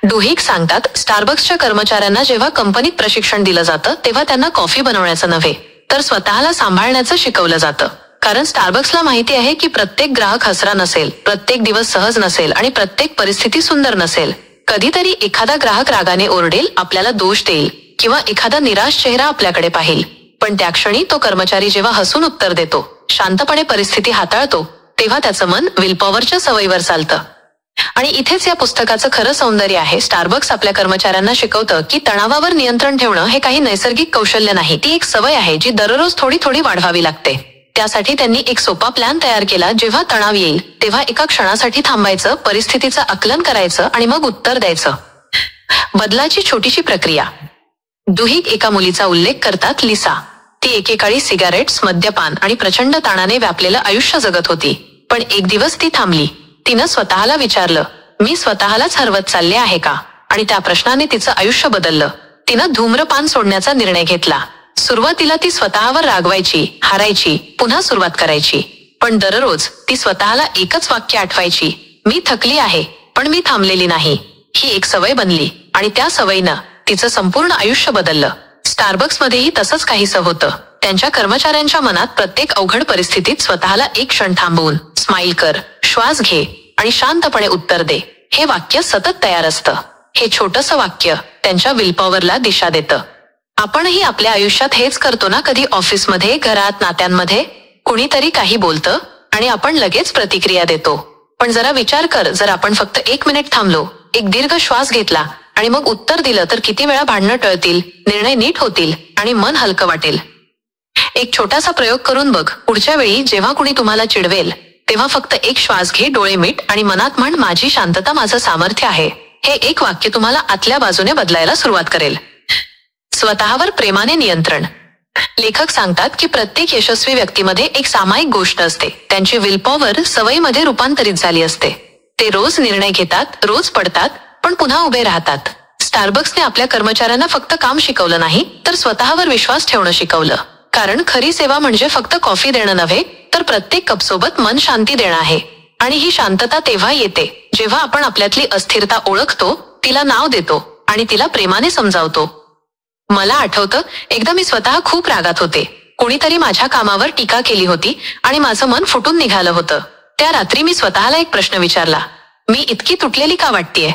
डुहिग सांगतात, स्टारबक्सच्या कर्मचाऱ्यांना जेव्हा कंपनीत प्रशिक्षण दिलं जातं तेव्हा त्यांना कॉफी बनवण्याचं नव्हे, तर स्वतःला सांभाळण्याचं शिकवलं जातं. कारण स्टारबक्सला माहिती आहे की प्रत्येक ग्राहक हसरा नसेल, प्रत्येक दिवस सहज नसेल आणि प्रत्येक परिस्थिती सुंदर नसेल. कधीतरी एखादा ग्राहक रागाने ओरडेल, आपल्याला दोष देईल किंवा एखादा निराश चेहरा आपल्याकडे पाहिल. पण त्या क्षणी तो कर्मचारी जेव्हा हसून उत्तर देतो, शांतपणे परिस्थिती हाताळतो, तेव्हा त्याचं मन विलपॉवरच्या सवयीवर चालतं. आणि इथेच या पुस्तकाचं खरं सौंदर्य आहे. स्टारबक्स आपल्या कर्मचाऱ्यांना शिकवतं की तणावावर नियंत्रण ठेवणं हे काही नैसर्गिक कौशल्य नाही, ती एक सवय आहे जी दररोज थोडी थोडी वाढवावी लागते. त्यासाठी त्यांनी एक सोपा प्लॅन तयार केला. जेव्हा तणाव येईल तेव्हा एका क्षणासाठी थांबायचं, परिस्थितीचं आकलन करायचं आणि मग उत्तर द्यायचं. बदलाची छोटीशी प्रक्रिया. डुहिग एका मुलीचा उल्लेख करतात, लिसा. ती एकेकाळी सिगारेट्स, मद्यपान आणि प्रचंड ताणाने व्यापलेलं आयुष्य जगत होती. पण एक दिवस ती थांबली. तिनं स्वतःला विचारलं, मी स्वतःलाच हरवत चालले आहे का? आणि त्या प्रश्नाने तिचं आयुष्य बदललं. तिनं धूम्रपान सोडण्याचा निर्णय घेतला. सुरुवातीला ती स्वतःवर रागवायची, हारायची, पुन्हा सुरुवात करायची. पण दररोज ती स्वतःला एकच वाक्य आठवायची, मी थकली आहे पण मी थांबलेली नाही. ही एक सवय बनली आणि त्या सवयीनं तिचं संपूर्ण आयुष्य बदललं. स्टारबक्समध्येही तसंच काहीसं होतं. त्यांच्या कर्मचाऱ्यांच्या मनात प्रत्येक अवघड परिस्थितीत स्वतःला एक क्षण थांबवून स्माईल कर, श्वास घे आणि शांतपणे उत्तर दे, हे वाक्य सतत तयार असतं. हे छोटंसं वाक्य त्यांच्या विलपॉवरला दिशा देतं. आपणही आपल्या आयुष्यात हेच करतो ना? कधी ऑफिसमध्ये, घरात, नात्यांमध्ये कुणीतरी काही बोलतं आणि आपण लगेच प्रतिक्रिया देतो. पण जरा विचार कर, जर आपण फक्त 1 मिनिट थांबलो, एक दीर्घ श्वास घेतला आणि मग उत्तर दिलं, तर किती वेळा भांडणं टळतील, निर्णय नीट होतील आणि मन हलकं वाटेल. एक छोटासा प्रयोग करून बघ. पुढच्या वेळी जेव्हा कुणी तुम्हाला चिडवेल तेव्हा फक्त एक श्वास घे, डोळे मिट आणि मनात म्हण, माझी शांतता माझं सामर्थ्य आहे. हे एक वाक्य तुम्हाला आतल्या बाजूने बदलायला सुरुवात करेल. स्वतःवर प्रेमाने नियंत्रण. लेखक सांगतात की प्रत्येक यशस्वी व्यक्तीमध्ये एक सामायिक गोष्ट असते. त्यांची विलपॉवर सवयीमध्ये रूपांतरित झाली असते. ते रोज निर्णय घेतात, रोज पडतात, पण पुन्हा उभे राहतात. स्टारबक्सने आपल्या कर्मचाऱ्यांना फक्त काम शिकवलं नाही, तर स्वतःवर विश्वास ठेवणं शिकवलं. कारण खरी सेवा म्हणजे फक्त कॉफी देणं नव्हे, तर प्रत्येक कपसोबत मन शांती देणं आहे. आणि ही शांतता तेव्हा येते जेव्हा आपण आपल्यातली अस्थिरता ओळखतो, तिला नाव देतो आणि तिला प्रेमाने समजावतो. मला आठवतं, एकदा मी स्वतः खूप रागात होते. कोणीतरी माझ्या कामावर टीका केली होती आणि माझं मन फुटून निघालं होतं. त्या रात्री मी स्वतःला एक प्रश्न विचारला, मी इतकी तुटलेली का वाटतेय?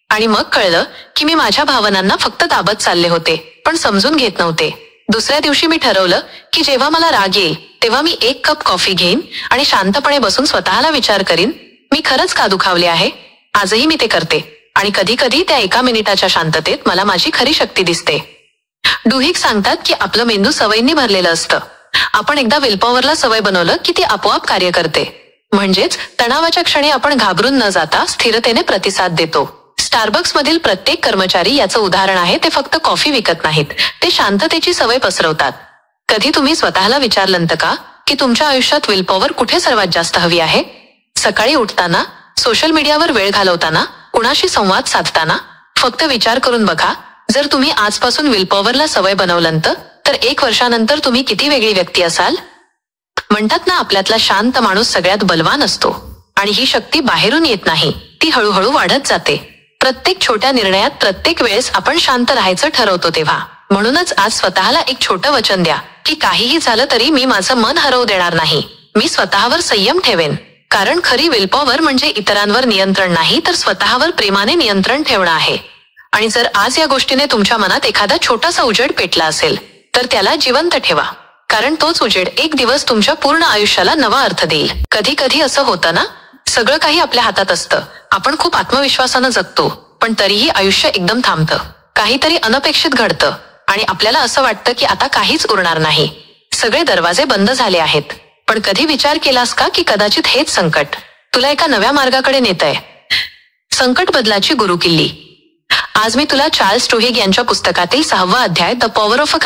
आणि मग कळलं की मी माझ्या भावनांना फक्त दाबत चालले होते, पण समजून घेत नव्हते. दुसऱ्या दिवशी मी ठरवलं की जेव्हा मला राग येईल तेव्हा मी 1 कप कॉफी घेईन आणि शांतपणे बसून स्वतःला विचार करीन, मी खरंच का दुखावले आहे? आजही मी ते करते आणि कधी कधी त्या 1 मिनिटाच्या शांततेत मला माझी खरी शक्ती दिसते. डुहिग सांगतात की आपलं मेंदू सवयींनी भरलेलं असतं. आपण एकदा विलपॉवरला सवय बनवलं की ती आपोआप कार्य करते. म्हणजेच तणावाच्या क्षणी आपण घाबरून न जाता स्थिरतेने प्रतिसाद देतो. स्टारबक्स मधील प्रत्येक कर्मचारी याचं उदाहरण आहे. ते फक्त कॉफी विकत नाहीत, ते शांततेची सवय पसरवतात. कधी तुम्ही स्वतःला विचारलंत का की तुमच्या आयुष्यात विलपॉवर कुठे सर्वात जास्त हवी आहे? सकाळी उठताना, सोशल मीडियावर वेळ घालवताना, कुणाशी संवाद साधताना? फक्त विचार करून बघा, जर तुम्ही आजपासून विलपॉवरला सवय बनवलंत तर 1 वर्षानंतर तुम्ही किती वेगळी व्यक्ती असाल. म्हणतात ना, आपल्यातला शांत माणूस सगळ्यात बलवान असतो आणि ही शक्ती बाहेरून येत नाही, ती हळूहळू वाढत जाते. प्रत्येक छोट्या निर्णयात, प्रत्येक वेळेस आपण शांत राहायचं ठरवतो तेव्हा. म्हणूनच आज स्वतःला एक छोटं वचन द्या की काहीही झालं तरी मी माझं मन हरवू देणार नाही. मी स्वतःवर संयम ठेवेन. कारण खरी विलपॉवर म्हणजे इतरांवर नियंत्रण नाही तर स्वतःवर प्रेमाने नियंत्रण ठेवणं आहे. आणि जर आज या गोष्टीने तुमच्या मनात एखादा छोटासा उजेड पेटला असेल तर त्याला जिवंत ठेवा. कारण तोच उजेड एक दिवस तुमच्या पूर्ण आयुष्याला नवा अर्थ देईल. कधी कधी असं होतं ना, सगळं काही आपल्या हातात असतं, आपण खूप आत्मविश्वासानं जगतो, पण तरीही आयुष्य एकदम थांबतं. काहीतरी अनपेक्षित घडतं आणि आपल्याला असं वाटतं की आता काहीच उरणार नाही, सगळे दरवाजे बंद झाले आहेत. पण कधी विचार केलास का की कदाचित हेच संकट तुला एका नव्या मार्गाकडे नेतंय. संकट बदलाची गुरुकिल्ली. आज मी तुला चार्ल्स डुहिग यांच्या पुस्तकातील 6वा अध्याय the power of a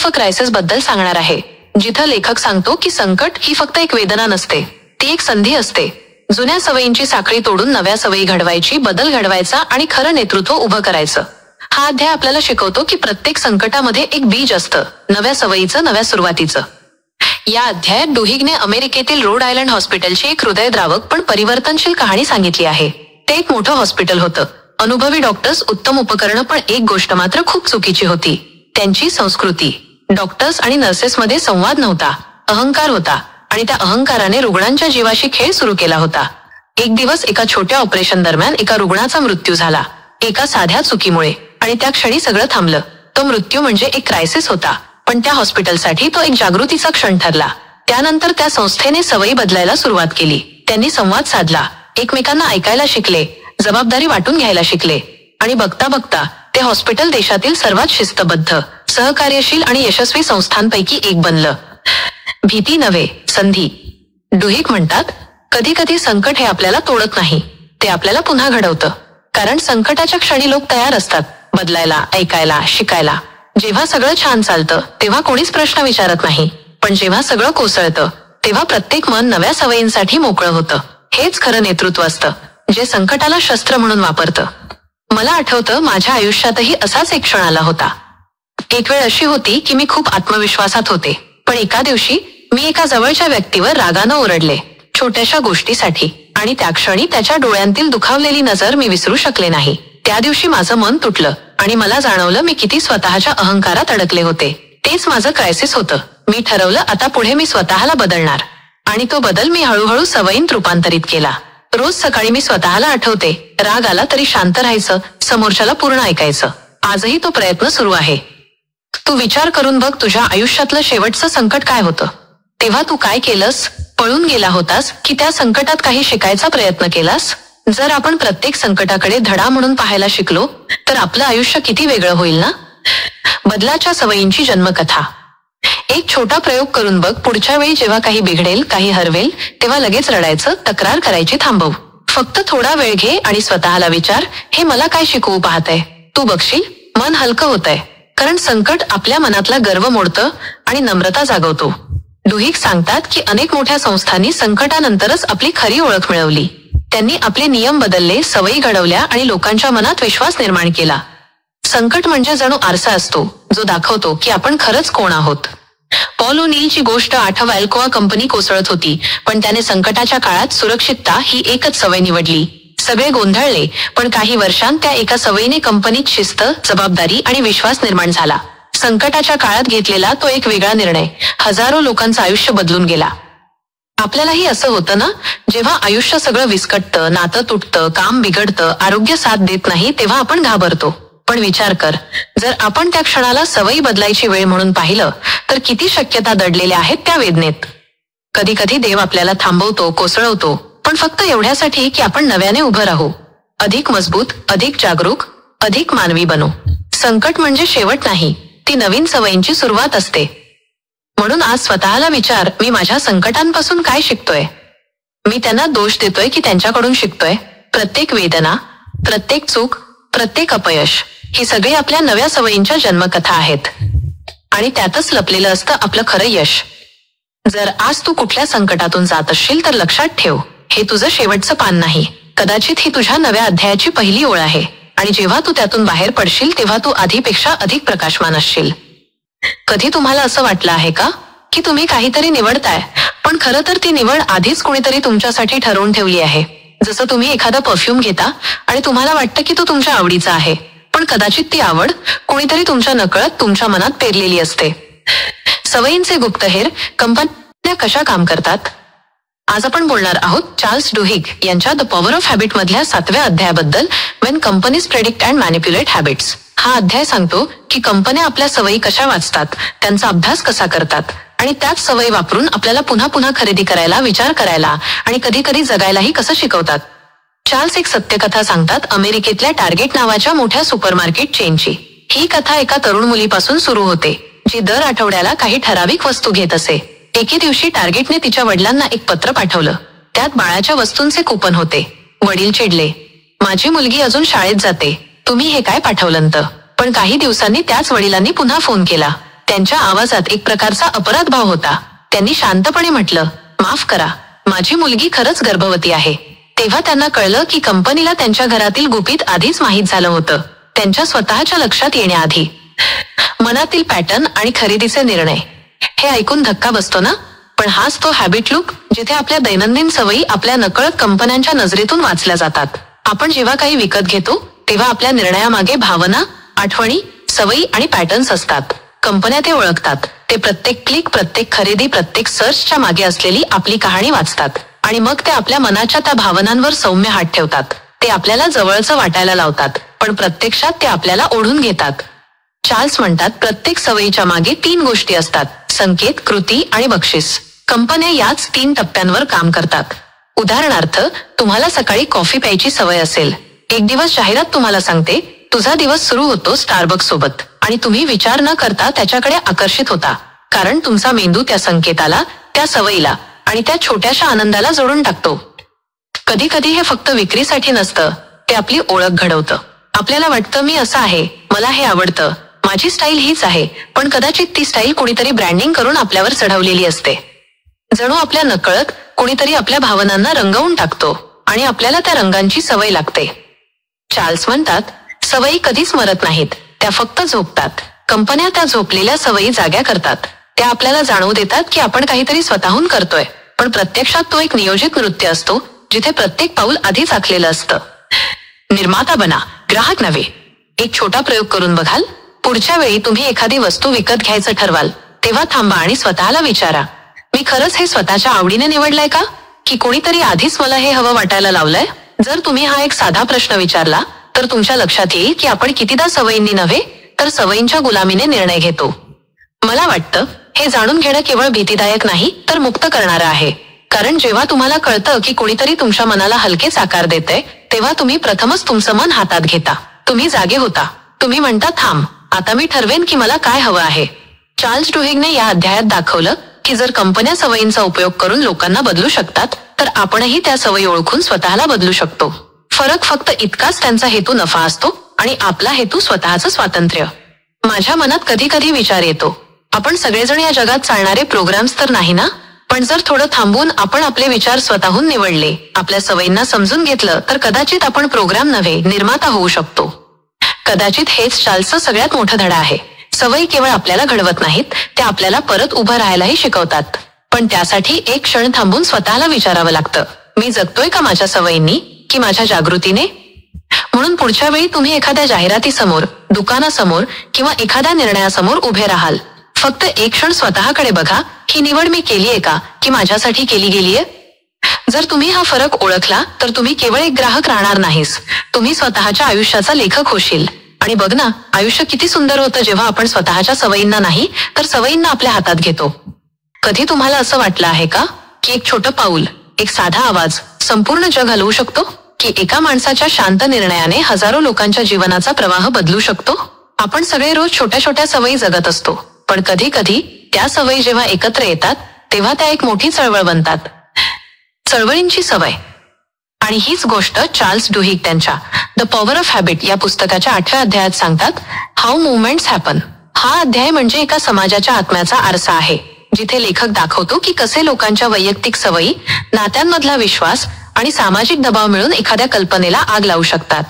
crisis बद्दल सांगणार आहे, जिथं लेखक सांगतो की संकट ही फक्त एक वेदना नसते, ती एक संधी असते. जुन्या सवयींची साखळी तोडून नव्या सवयी घडवायची, बदल घडवायचा आणि खरं नेतृत्व उभं करायचं. हा अध्याय आपल्याला शिकवतो की प्रत्येक संकटामध्ये एक बीज असतं, नव्या सवयीचं, नव्या सुरुवातीचं. या अध्यायात डुहिगने अमेरिकेतील रोड आयलंड हॉस्पिटलची एक हृदयद्रावक पण परिवर्तनशील कहाणी सांगितली आहे. ते एक मोठं हॉस्पिटल होतं, अनुभवी डॉक्टर्स, उत्तम उपकरणं, पण एक गोष्ट मात्र खूप चुकीची होती, त्यांची संस्कृती. डॉक्टर्स आणि नर्सेसमध्ये संवाद नव्हता, अहंकार होता आणि त्या अहंकाराने रुग्णांच्या जीवाशी खेळ सुरू केला होता. एक दिवस एका छोट्या ऑपरेशन दरम्यान एका रुग्णाचा मृत्यू झाला, एका साध्या चुकीमुळे, आणि त्या क्षणी सगळं थांबलं. तो मृत्यू म्हणजे एक क्रायसिस होता, पण त्या हॉस्पिटलसाठी तो एक जागृतीचा क्षण ठरला. त्यानंतर त्या संस्थेने सवयी बदलायला सुरुवात केली. त्यांनी संवाद साधला, एकमेकांना ऐकायला शिकले, जबाबदारी वाटून घ्यायला शिकले आणि बघता बघता ते हॉस्पिटल देशातील सर्वात शिस्तबद्ध, सहकार्यशील आणि यशस्वी संस्थांपैकी एक बनलं. भीती नव्हे, संधी. डुहिग म्हणतात, कधी कधी संकट हे आपल्याला तोडत नाही, ते आपल्याला पुन्हा घडवतं. कारण संकटाच्या क्षणी लोक तयार असतात बदलायला, ऐकायला, शिकायला. जेव्हा सगळं छान चालतं तेव्हा कोणीच प्रश्न विचारत नाही, पण जेव्हा सगळं कोसळतं तेव्हा प्रत्येक मन नव्या सवयींसाठी मोकळं होतं. हेच खरं नेतृत्व असतं, जे संकटाला शस्त्र म्हणून वापरतं. मला आठवतं, माझ्या आयुष्यातही असाच एक क्षण आला होता. एक वेळ अशी होती की मी खूप आत्मविश्वासात होते, पण एका दिवशी मी एका जवळच्या व्यक्तीवर रागानं ओरडले, छोट्याशा गोष्टीसाठी, आणि त्या क्षणी त्याच्या डोळ्यांतील दुखावलेली नजर मी विसरू शकले नाही. त्या दिवशी माझं मन तुटलं आणि मला जाणवलं मी किती स्वतःच्या अहंकारात अडकले होते. तेच माझं क्रायसिस होतं. मी ठरवलं, आता पुढे मी स्वतःला बदलणार, आणि तो बदल मी हळूहळू सवयीत रूपांतरित केला. रोज सकाळी मी स्वतःला आठवते, राग आला तरी शांत राहायचं, समोरच्याला पूर्ण ऐकायचं. आजही तो प्रयत्न सुरू आहे. तू विचार करून बघ, तुझ्या आयुष्यातलं शेवटचं संकट काय होतं? तेव्हा तू काय केलंस? पळून गेला होतास की त्या संकटात काही शिकायचा प्रयत्न केलास? जर आपण प्रत्येक संकटाकडे धडा म्हणून पाहायला शिकलो तर आपलं आयुष्य किती वेगळं होईल ना. बदलाच्या सवयींची जन्मकथा. एक छोटा प्रयोग करून बघ. पुढच्या वेळी जेव्हा काही बिघडेल, काही हरवेल, तेव्हा लगेच रडायचं, तक्रार करायची थांबव. फक्त थोडा वेळ घे आणि स्वतःला विचार, हे मला काय शिकवू पाहतंय? तू बघशील, मन हलकं होतंय. कारण संकट आपल्या मनातला गर्व मोडतं आणि नम्रता जागवतो. डुहिग सांगतात की अनेक मोठ्या संस्थांनी संकटानंतरच आपली खरी ओळख मिळवली. त्यांनी आपले नियम बदलले, सवयी घडवल्या आणि लोकांच्या मनात विश्वास निर्माण केला. संकट म्हणजे जणू आरसा असतो, जो दाखवतो की आपण खरंच कोण आहोत. पॉल ओनीलची गोष्ट आठव. अल्कोआ कंपनी कोसळत होती, पण त्याने संकटाच्या काळात सुरक्षितता ही एकच सवय निवडली. सगळे गोंधळले, पण काही वर्षांत त्या एका सवयीने कंपनीत शिस्त, जबाबदारी आणि विश्वास निर्माण झाला. संकटाच्या काळात घेतलेला तो एक वेगळा निर्णय हजारो लोकांचं आयुष्य बदलून गेला. आपल्यालाही असं होतं ना, जेव्हा आयुष्य सगळं विस्कटतं, नातं तुटतं, काम बिघडतं, आरोग्य साथ देत नाही, तेव्हा आपण घाबरतो. पण विचार कर, जर आपण त्या क्षणाला सवयी बदलायची वेळ म्हणून पाहिलं तर किती शक्यता दडलेल्या आहेत त्या वेदनेत. कधी कधी देव आपल्याला थांबवतो, कोसळवतो, पण फक्त एवढ्यासाठी की आपण नव्याने उभं राहू, अधिक मजबूत, अधिक जागरूक, अधिक मानवी बनू. संकट म्हणजे शेवट नाही, ती नवीन सवयींची सुरुवात असते. म्हणून आज स्वतःला विचार, मी माझ्या संकटांपासून काय शिकतोय? मी त्यांना दोष देतोय की त्यांच्याकडून शिकतोय? प्रत्येक वेदना, प्रत्येक चूक, प्रत्येक अपयश ही सगळी आपल्या नव्या सवयींच्या जन्मकथा आहेत. आणि त्यातच लपलेलं असतं आपलं खरं यश. जर आज तू कुठल्या संकटातून जात असशील तर लक्षात ठेव, हे तुझं शेवटचं पान नाही. कदाचित ही तुझ्या नव्या अध्यायाची पहिली ओळ आहे. आणि जेव्हा तू त्यातून बाहेर पडशील तेव्हा तू आधीपेक्षा अधिक प्रकाशमान असशील. कधी तुम्हाला असं वाटलं आहे का की तुम्ही काहीतरी निवडताय, पण खरं तर ती निवड आधीच कोणीतरी तुमच्यासाठी ठरवून ठेवली आहे? जसं तुम्ही एखादा परफ्यूम घेता आणि तुम्हाला वाटतं की तो तुमच्या आवडीचा आहे, पण कदाचित ती आवड कोणीतरी तुमच्या नकळत तुमच्या मनात पेरलेली असते. सवयींचे गुप्तहेर, कंपन्या कशा काम करतात? आज आपण बोलणार आहोत चार्ल्स डुहिग यांच्या द पॉवर ऑफ हॅबिट मधल्या 7व्या अध्यायाबद्दल, when companies predict and manipulate habits. हा अध्याय सांगतो की कंपन्या आपल्या सवयी कशा वाचतात, त्यांचा अभ्यास कसा करतात आणि त्याच सवयी वापरून आपल्याला पुन्हा पुन्हा खरेदी करायला, विचार करायला आणि कधी कधी जगायलाही कसं शिकवतात. चार्ल्स एक सत्यकथा सांगतात अमेरिकेतल्या टार्गेट नावाच्या मोठ्या सुपरमार्केट चेनची. ही कथा एका तरुण मुलीपासून सुरू होते, जी दर आठवड्याला काही ठराविक वस्तू घेत असे. एके दिवशी टार्गेटने तिच्या वडिलांना एक पत्र पाठवलं. त्यात बाळाच्या वस्तूंचे कूपन होते. वडील चिडले, माझी मुलगी अजून शाळेत जाते, तुम्ही हे काय पाठवलंत? पण काही दिवसांनी त्याच वडिलांनी पुन्हा फोन केला. त्यांच्या आवाजात एक प्रकारचा अपराध भाव होता. त्यांनी शांतपणे म्हटलं, माफ करा, माझी मुलगी खरंच गर्भवती आहे. तेव्हा त्यांना कळलं की कंपनीला त्यांच्या घरातील गुपित आधीच माहीत झालं होतं, त्यांच्या स्वतःच्या लक्षात येण्याआधी. मनातील पॅटर्न आणि खरेदीचे निर्णय. हे ऐकून धक्का बसतो ना? पण हाच तो हॅबिट लूप जिथे आपल्या दैनंदिन सवयी आपल्या नकळत कंपन्यांच्या नजरेतून वाचल्या जातात. आपण जेव्हा काही विकत घेतो तेव्हा आपल्या निर्णयामागे भावना, आठवणी, सवयी आणि पॅटर्न्स असतात. कंपन्या ते ओळखतात. ते प्रत्येक क्लिक, प्रत्येक खरेदी, प्रत्येक सर्चच्या मागे असलेली आपली कहाणी वाचतात आणि मग ते आपल्या मनाच्या त्या भावनांवर सौम्य हात ठेवतात. ते आपल्याला जवळचं वाटायला लावतात, पण प्रत्यक्षात ते आपल्याला ओढून घेतात. चार्ल्स म्हणतात, प्रत्येक सवयीच्या मागे 3 गोष्टी असतात: संकेत, कृती आणि बक्षीस. कंपन्या याच 3 टप्प्यांवर काम करतात. उदाहरणार्थ, तुम्हाला सकाळी कॉफी प्यायची सवय असेल. एक दिवस जाहिरात तुम्हाला सांगते, तुझा दिवस सुरू होतो स्टारबक्स सोबत, आणि तुम्ही विचार न करता त्याच्याकडे आकर्षित होता, कारण तुमचा मेंदू त्या संकेताला, त्या सवयीला आणि त्या छोट्याशा आनंदाला जोडून टाकतो. कधी कधी हे फक्त विक्रीसाठी नसतं, ते आपली ओळख घडवतं. आपल्याला वाटतं मी असं आहे, मला हे आवडतं, माझी स्टाईल हीच आहे, पण कदाचित ती स्टाईल कोणीतरी ब्रँडिंग करून आपल्यावर चढवलेली असते. जणू आपल्या नकळत कोणीतरी आपल्या भावनांना रंगवून टाकतो आणि आपल्याला त्या रंगांची सवय लागते. चार्ल्स म्हणतात, सवयी कधीच मरत नाहीत, त्या फक्त झोपतात. कंपन्या त्या झोपलेल्या सवयी जाग्या करतात. त्या आपल्याला जाणवू देतात की आपण काहीतरी स्वतःहून करतोय, पण प्रत्यक्षात तो एक नियोजित नृत्य असतो, जिथे प्रत्येक पाऊल आधीच आखलेलं असतं. निर्माता बना, ग्राहक नव्हे. एक छोटा प्रयोग करून बघाल. पुढच्या वेळी तुम्ही एखादी वस्तू विकत घ्यायचं ठरवाल, तेव्हा थांबा आणि स्वतःला विचारा, मी खरंच हे स्वतःच्या आवडीने निवडलंय का, की कोणीतरी आधीच मला हे हवं वाटायला लावलंय? जर तुम्ही हा एक साधा प्रश्न विचारला तर तुमच्या लक्षात येईल की आपण कितीदा सवयींनी नव्हे तर सवयींच्या गुलामीने निर्णय घेतो. मला वाटतं हे जाणून घेणं केवळ भीतीदायक नाही तर मुक्त करणारं आहे. कारण जेव्हा तुम्हाला कळतं की कोणीतरी तुमच्या मनाला हलकेच आकार देतंय, तेव्हा तुम्ही प्रथमच तुमचं मन हातात घेता. तुम्ही जागे होता. तुम्ही म्हणता, थांब, आता मी ठरवेन की मला काय हवं आहे. चार्ल्स डुहिगने या अध्यायात दाखवलं की जर कंपन्या सवयींचा उपयोग करून लोकांना बदलू शकतात, तर आपणही त्या सवयी ओळखून स्वतःला बदलू शकतो. फरक फक्त इतकाच, त्यांचा हेतू नफा असतो आणि आपला हेतू स्वतःचं स्वातंत्र्य. माझ्या मनात कधी कधी विचार येतो, आपण सगळेजण या जगात चालणारे प्रोग्राम्स तर नाही ना? पण जर थोडं थांबून आपण आपले विचार स्वतःहून निवडले, आपल्या सवयींना समजून घेतलं, तर कदाचित आपण प्रोग्राम नव्हे, निर्माता होऊ शकतो. कदाचित हेच चार्ल्सचा सगळ्यात मोठा धडा आहे. सवयी केवळ आपल्याला घडवत नाहीत, त्या आपल्याला परत उभं राहायलाही शिकवतात. पण त्यासाठी एक क्षण थांबून स्वतःला विचारावं लागतं, मी जगतोय का माझ्या सवयींनी की माझ्या जागृतीने? म्हणून पुढच्या वेळी तुम्ही एखाद्या जाहिरातीसमोर, दुकानासमोर किंवा एखाद्या निर्णयासमोर उभे राहाल, फक्त एक क्षण स्वतःकडे बघा, ही निवड मी केलीये का की माझ्यासाठी केली गेलीये? जर तुम्ही हा फरक ओळखला तर तुम्ही केवळ एक ग्राहक राहणार नाहीस, तुम्ही स्वतःच्या आयुष्याचा लेखक होशील. आणि बघ ना, आयुष्य किती सुंदर होतं जेव्हा आपण स्वतःच्या सवयींना नाही तर सवयींना आपल्या हातात घेतो. कधी तुम्हाला असं वाटलं आहे का की एक छोटं पाऊल, एक साधा आवाज संपूर्ण जग हलवू शकतो? की एका माणसाच्या शांत निर्णयाने हजारो लोकांच्या जीवनाचा प्रवाह बदलू शकतो? आपण सगळे रोज छोट्या छोट्या सवयी जगत असतो, पण कधी कधी त्या सवयी जेव्हा एकत्र येतात तेव्हा त्या एक मोठी चळवळ बनतात. चळवळींची सवय. आणि हीच गोष्ट चार्ल्स डुहिग त्यांच्या द पॉवर ऑफ हॅबिट या पुस्तकाच्या 8व्या अध्यायात सांगतात. How movements happen. हा अध्याय म्हणजे एका समाजाच्या आत्म्याचा आरसा आहे, जिथे लेखक दाखवतो की कसे लोकांच्या वैयक्तिक सवयी, नात्यांमधला विश्वास आणि सामाजिक दबाव मिळून एखाद्या कल्पनेला आग लावू शकतात.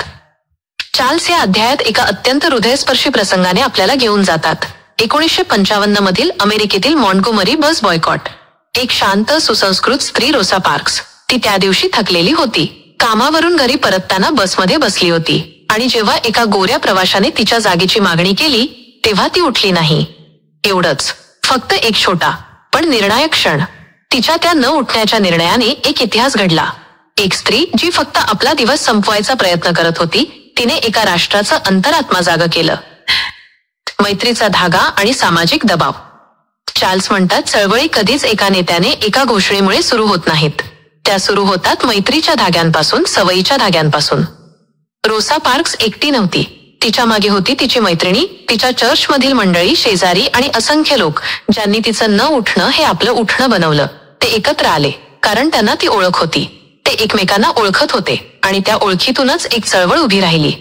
चार्ल्स या अध्यायात एका अत्यंत हृदयस्पर्शी प्रसंगाने आपल्याला घेऊन जातात. 1955 मधील अमेरिकेतील मॉन्टगोमरी बस बॉयकॉट. एक शांत सुसंस्कृत स्त्री रोसा पार्क्स. ती त्या दिवशी थकलेली होती. कामावरून घरी परतताना बसमध्ये बसली होती आणि जेव्हा एका गोऱ्या प्रवाशाने तिच्या जागेची मागणी केली तेव्हा ती उठली नाही. एवढंच. फक्त एक छोटा पण निर्णायक क्षण. तिच्या त्या न उठण्याच्या निर्णयाने एक इतिहास घडला. एक स्त्री जी फक्त आपला दिवस संपवायचा प्रयत्न करत होती, तिने एका राष्ट्राचं अंतरात्मा जागं केलं. मैत्रीचा धागा आणि सामाजिक दबाव. चार्ल्स म्हणतात, चळवळी कधीच एका नेत्याने एका घोषणेमुळे सुरू होत नाहीत. त्या सुरू होतात मैत्रीच्या धाग्यांपासून, सवयीच्या धाग्यांपासून. रोसा पार्क्स एकटी नव्हती. तिच्या मागे होती तिची मैत्रिणी, तिच्या चर्चमधील मंडळी, शेजारी आणि असंख्य लोक ज्यांनी तिचं न उठणं हे आपलं उठणं बनवलं. ते एकत्र आले कारण त्यांना ती ओळख होती. ते एकमेकांना ओळखत होते आणि त्या ओळखीतूनच एक चळवळ उभी राहिली.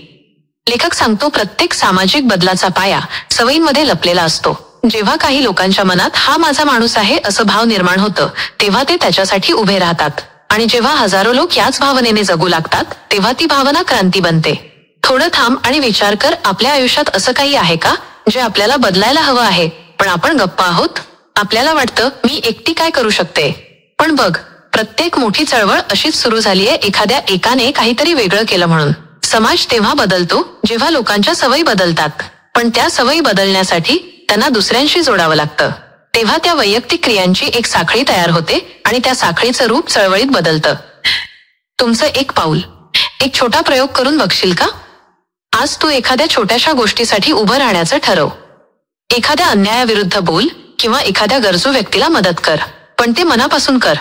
लेखक सांगतो, प्रत्येक सामाजिक बदलाचा पाया सवयींमध्ये लपलेला असतो. जेव्हा काही लोकांच्या मनात हा माझा माणूस आहे असं भाव निर्माण होतं, तेव्हा ते त्याच्यासाठी उभे राहतात. आणि जेव्हा हजारो लोक याच भावनेने जगू लागतात, तेव्हा ती भावना क्रांती बनते. थोडं थांब आणि विचार कर, आपल्या आयुष्यात असं काही आहे का जे आपल्याला बदलायला हवं आहे, पण आपण गप्प आहोत? आपल्याला वाटतं, मी एकटी काय करू शकते? पण बघ, प्रत्येक मोठी चळवळ अशीच सुरू झालीये एखाद्या एकाने काहीतरी वेगळं केलं म्हणून. समाज तेव्हा बदलतो जेव्हा लोकांच्या सवयी बदलतात, पण त्या सवयी बदलण्यासाठी त्यांना दुसऱ्यांशी जोडावं लागतं. तेव्हा त्या वैयक्तिक क्रियांची एक साखळी तयार होते आणि त्या साखळीचं रूप चळवळीत बदलतं. तुमचं एक पाऊल. एक छोटा प्रयोग करून बघशील का? आज तू एखाद्या छोट्याशा गोष्टीसाठी उभं राहण्याचं ठरव. एखाद्या अन्यायाविरुद्ध बोल किंवा एखाद्या गरजू व्यक्तीला मदत कर, पण ते मनापासून कर.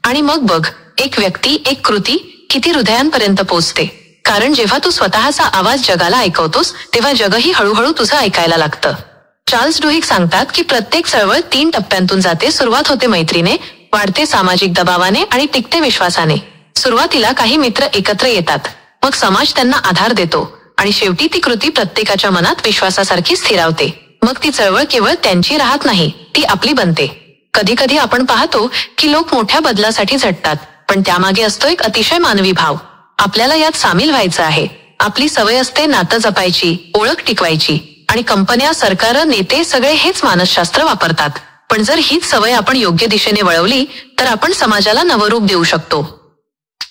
आणि मग बघ, एक व्यक्ती, एक कृती किती हृदयांपर्यंत पोचते. कारण जेव्हा तू स्वतःचा आवाज जगाला ऐकवतोस, तेव्हा जगही हळूहळू तुझं ऐकायला लागतं. चार्ल्स डुहिग सांगतात की प्रत्येक चळवळ 3 टप्प्यांतून जाते. सुरुवात होते मैत्रीने, वाढते सामाजिक दबावाने आणि टिकते विश्वासाने. सुरुवातीला काही मित्र एकत्र येतात, मग समाज त्यांना आधार देतो आणि शेवटी ती कृती प्रत्येकाच्या मनात विश्वासासारखी स्थिरावते. मग ती चळवळ केवळ त्यांची राहत नाही, ती आपली बनते. कधी कधी आपण पाहतो की लोक मोठ्या बदलासाठी झटतात, पण त्यामागे असतो एक अतिशय मानवी भाव. आपल्याला यात सामील व्हायचं आहे. आपली सवय असते नातं जपायची, ओळख टिकवायची. आणि कंपन्या, सरकारं, नेते सगळे हेच मानसशास्त्र वापरतात. पण जर हीच सवय आपण योग्य दिशेने वळवली तर आपण समाजाला नवं रूप देऊ शकतो.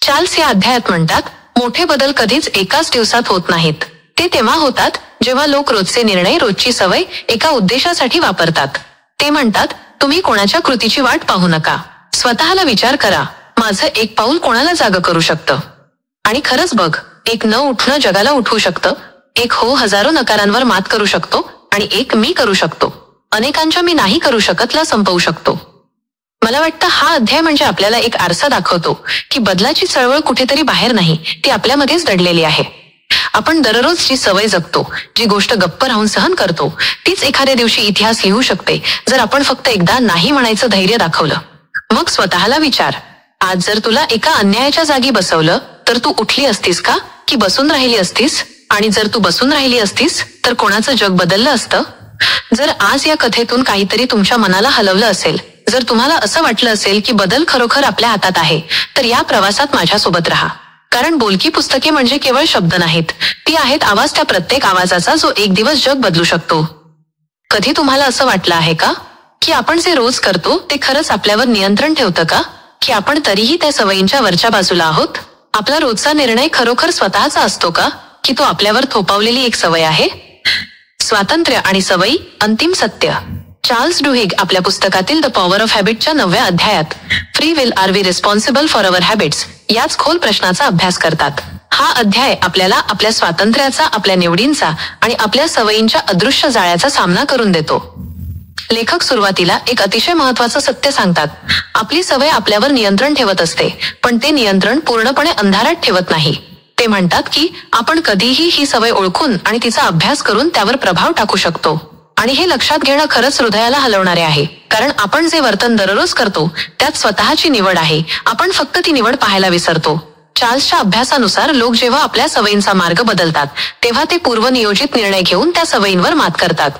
चार्ल्स या अध्यायात म्हणतात, मोठे बदल कधीच एकाच दिवसात होत नाहीत. ते तेव्हा होतात जेव्हा लोक रोजचे निर्णय, रोजची सवय एका उद्देशासाठी वापरतात. ते म्हणतात, तुम्ही कोणाच्या कृतीची वाट पाहू नका. स्वतःला विचार करा, माझं एक पाऊल कोणाला जागं करू शकतं? आणि खरंच बघ, एक न उठणं जगाला उठवू शकतं. एक हो हजारो नकारांवर मात करू शकतो आणि एक मी करू शकतो अनेकांच्या मी नाही करू शकतला संपवू शकतो. मला वाटतं हा अध्याय म्हणजे आपल्याला एक आरसा दाखवतो की बदलाची चळवळ कुठेतरी बाहेर नाही, ती आपल्यामध्येच दडलेली आहे. आपण दररोज जी सवय जगतो, जी गोष्ट गप्प राहून सहन करतो, तीच एखाद्या दिवशी इतिहास लिहू शकते जर आपण फक्त एकदा नाही म्हणायचं धैर्य दाखवलं. मग स्वतःला विचार, आज जर तुला एका अन्यायाच्या जागी बसवलं तर तू उठली असतीस का, की बसून राहिली असतीस? आणि जर तू बसून राहिली असतीस तर कोणाचं जग बदललं असतं? जर आज या कथेतून काहीतरी तुमच्या मनाला हलवलं असेल, जर तुम्हाला असं वाटलं असेल की बदल खरोखर आपल्या हातात आहे, तर या प्रवासात माझ्यासोबत राहा. कारण बोलकी पुस्तके म्हणजे केवळ शब्द नाहीत, ती आहेत आवाज, त्या प्रत्येक आवाजाचा जो एक दिवस जग बदलू शकतो. कधी तुम्हाला असं वाटलं आहे का की आपण जे रोज करतो ते खरंच आपल्यावर नियंत्रण ठेवतं का, की आपण तरीही त्या सवयींच्या वरच्या बाजूला आहोत? आपला रोजचा निर्णय खरोखर स्वतःचा असतो का, की तो आपल्यावर थोपावलेली एक सवय आहे? स्वातंत्र्य आणि सवयी, अंतिम सत्य. चार्ल्स डुहिग आपल्या पुस्तकातील द पॉवर ऑफ हॅबिटच्या 9व्या अध्यायात free will are we responsible for our habits याच खोल प्रश्नाचा अभ्यास करतात. हा अध्याय आपल्याला आपल्या स्वातंत्र्याचा, आपल्या निवडींचा आणि आपल्या सवयींच्या अदृश्य जाळ्याचा सामना करून देतो. लेखक सुरुवातीला एक अतिशय महत्वाचं सत्य सांगतात. आपली सवय आपल्यावर नियंत्रण ठेवत असते, पण ते नियंत्रण पूर्णपणे अंधारात ठेवत नाही. ते म्हणतात की आपण कधीही ही सवय ओळखून आणि तिचा अभ्यास करून त्यावर प्रभाव टाकू शकतो. आणि हे लक्षात घेणं खरंच हृदयाला हलवणारे आहे, कारण आपण जे वर्तन दररोज करतो त्यात स्वतःची निवड आहे. आपण फक्त ती निवड पाहायला विसरतो. चार्ल्सच्या अभ्यासानुसार लोक जेव्हा आपल्या सवयींचा मार्ग बदलतात तेव्हा ते पूर्वनियोजित निर्णय घेऊन त्या सवयींवर मात करतात.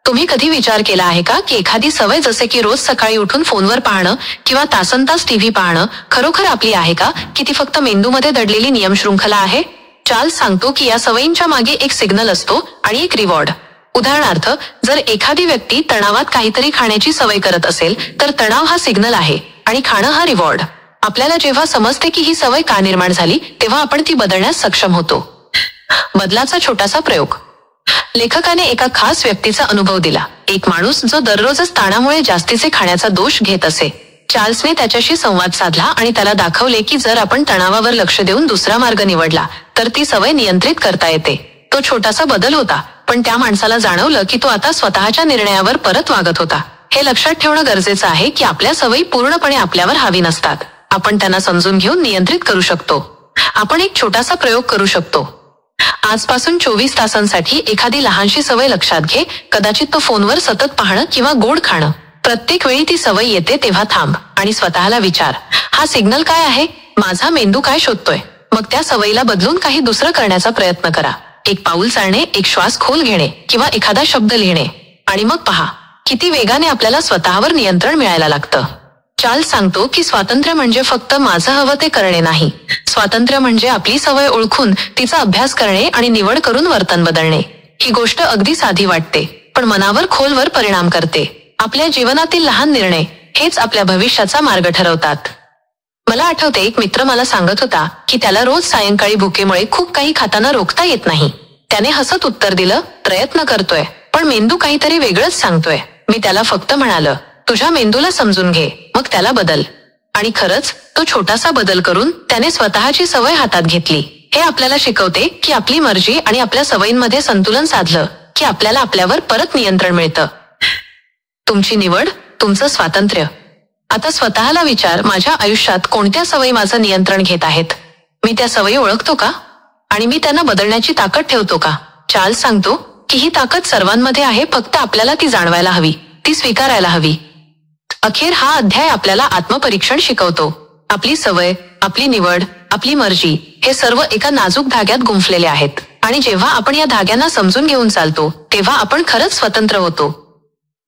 तुम्ही कधी विचार केला आहे का की एखादी सवय जसे की रोज सकाळी उठून फोनवर पाहणं किंवा तासनतास टीव्ही पाहणं खरोखर आपली आहे का, की ती फक्त मेंदूमध्ये दडलेली नियमशृंखला आहे? चार्ल्स सांगतो की या सवयींच्या मागे एक सिग्नल असतो आणि एक रिवॉर्ड. उदाहरणार्थ, जर एखादी व्यक्ती तणावात काहीतरी खाण्याची सवय करत असेल तर तणाव हा सिग्नल आहे आणि खाणं हा रिवॉर्ड. आपल्याला जेव्हा समजते की ही सवय का निर्माण झाली तेव्हा आपण ती बदलण्यास सक्षम होतो. बदलाचा छोटासा प्रयोग. लेखकाने एका खास व्यक्तीचा अनुभव दिला. एक माणूस जो दररोजच ताणामुळे जास्तीचे खाण्याचा दोष घेत असे. चार्ल्सने त्याच्याशी संवाद साधला आणि त्याला दाखवले की जर आपण तणावावर लक्ष देऊन दुसरा मार्ग निवडला तर ती सवय नियंत्रित करता येते. तो छोटासा बदल होता, पण त्या माणसाला जाणवलं की तो आता स्वतःच्या निर्णयावर परत वागत होता. हे लक्षात ठेवणं गरजेचं आहे की आपल्या सवयी पूर्णपणे आपल्यावर हावी नसतात. आपण त्यांना समजून घेऊन नियंत्रित करू शकतो. आपण एक छोटासा प्रयोग करू शकतो. आजपासून 24 तासांसाठी एखादी लहानशी सवय लक्षात घे. कदाचित तो फोनवर सतत पाहणं किंवा गोड खाणं. प्रत्येक वेळी ती सवय येते तेव्हा थांब आणि स्वतःला विचार, हा सिग्नल काय आहे? माझा मेंदू काय शोधतोय? मग त्या सवयीला बदलून काही दुसरं करण्याचा प्रयत्न करा. एक पाऊल चालणे, एक श्वास खोल घेणे किंवा एखादा शब्द लिहिणे आणि मग पहा किती वेगाने आपल्याला स्वतःवर नियंत्रण मिळायला लागतं. चार्ल्स सांगतो की स्वातंत्र्य म्हणजे फक्त माझं हवं ते करणे नाही. स्वातंत्र्य म्हणजे आपली सवय ओळखून तिचा अभ्यास करणे आणि निवड करून वर्तन बदलणे. ही गोष्ट अगदी साधी वाटते, पण मनावर खोलवर परिणाम करते. आपल्या जीवनातील लहान निर्णय हेच आपल्या भविष्याचा मार्ग ठरवतात. मला आठवते, एक मित्र मला सांगत होता की त्याला रोज सायंकाळी भुकेमुळे खूप काही खाताना रोखता येत नाही. त्याने हसत उत्तर दिलं, प्रयत्न करतोय पण मेंदू काहीतरी वेगळंच सांगतोय. मी त्याला फक्त म्हणालं, तुझ्या मेंदूला समजून घे, मग त्याला बदल. आणि खरंच तो छोटासा बदल करून त्याने स्वतःची सवय हातात घेतली. हे आपल्याला शिकवते की आपली मर्जी आणि आपल्या सवयींमध्ये संतुलन साधलं की आपल्याला आपल्यावर परत नियंत्रण मिळतं. तुमची निवड, तुमचं स्वातंत्र्य. आता स्वतःला विचार, माझ्या आयुष्यात कोणत्या सवयी माझं नियंत्रण घेत आहेत? मी त्या सवयी ओळखतो का? आणि मी त्यांना बदलण्याची ताकद ठेवतो का? चार्ल्स सांगतो की ही ताकद सर्वांमध्ये आहे, फक्त आपल्याला ती जाणवायला हवी, ती स्वीकारायला हवी. अखेर हा अध्याय आपल्याला आत्मपरीक्षण शिकवतो. आपली सवय, आपली निवड, आपली मर्जी हे सर्व एका नाजूक धाग्यात गुंफलेले आहेत आणि जेव्हा आपण या धाग्यांना समजून घेऊन चालतो तेव्हा आपण खरंच स्वतंत्र होतो.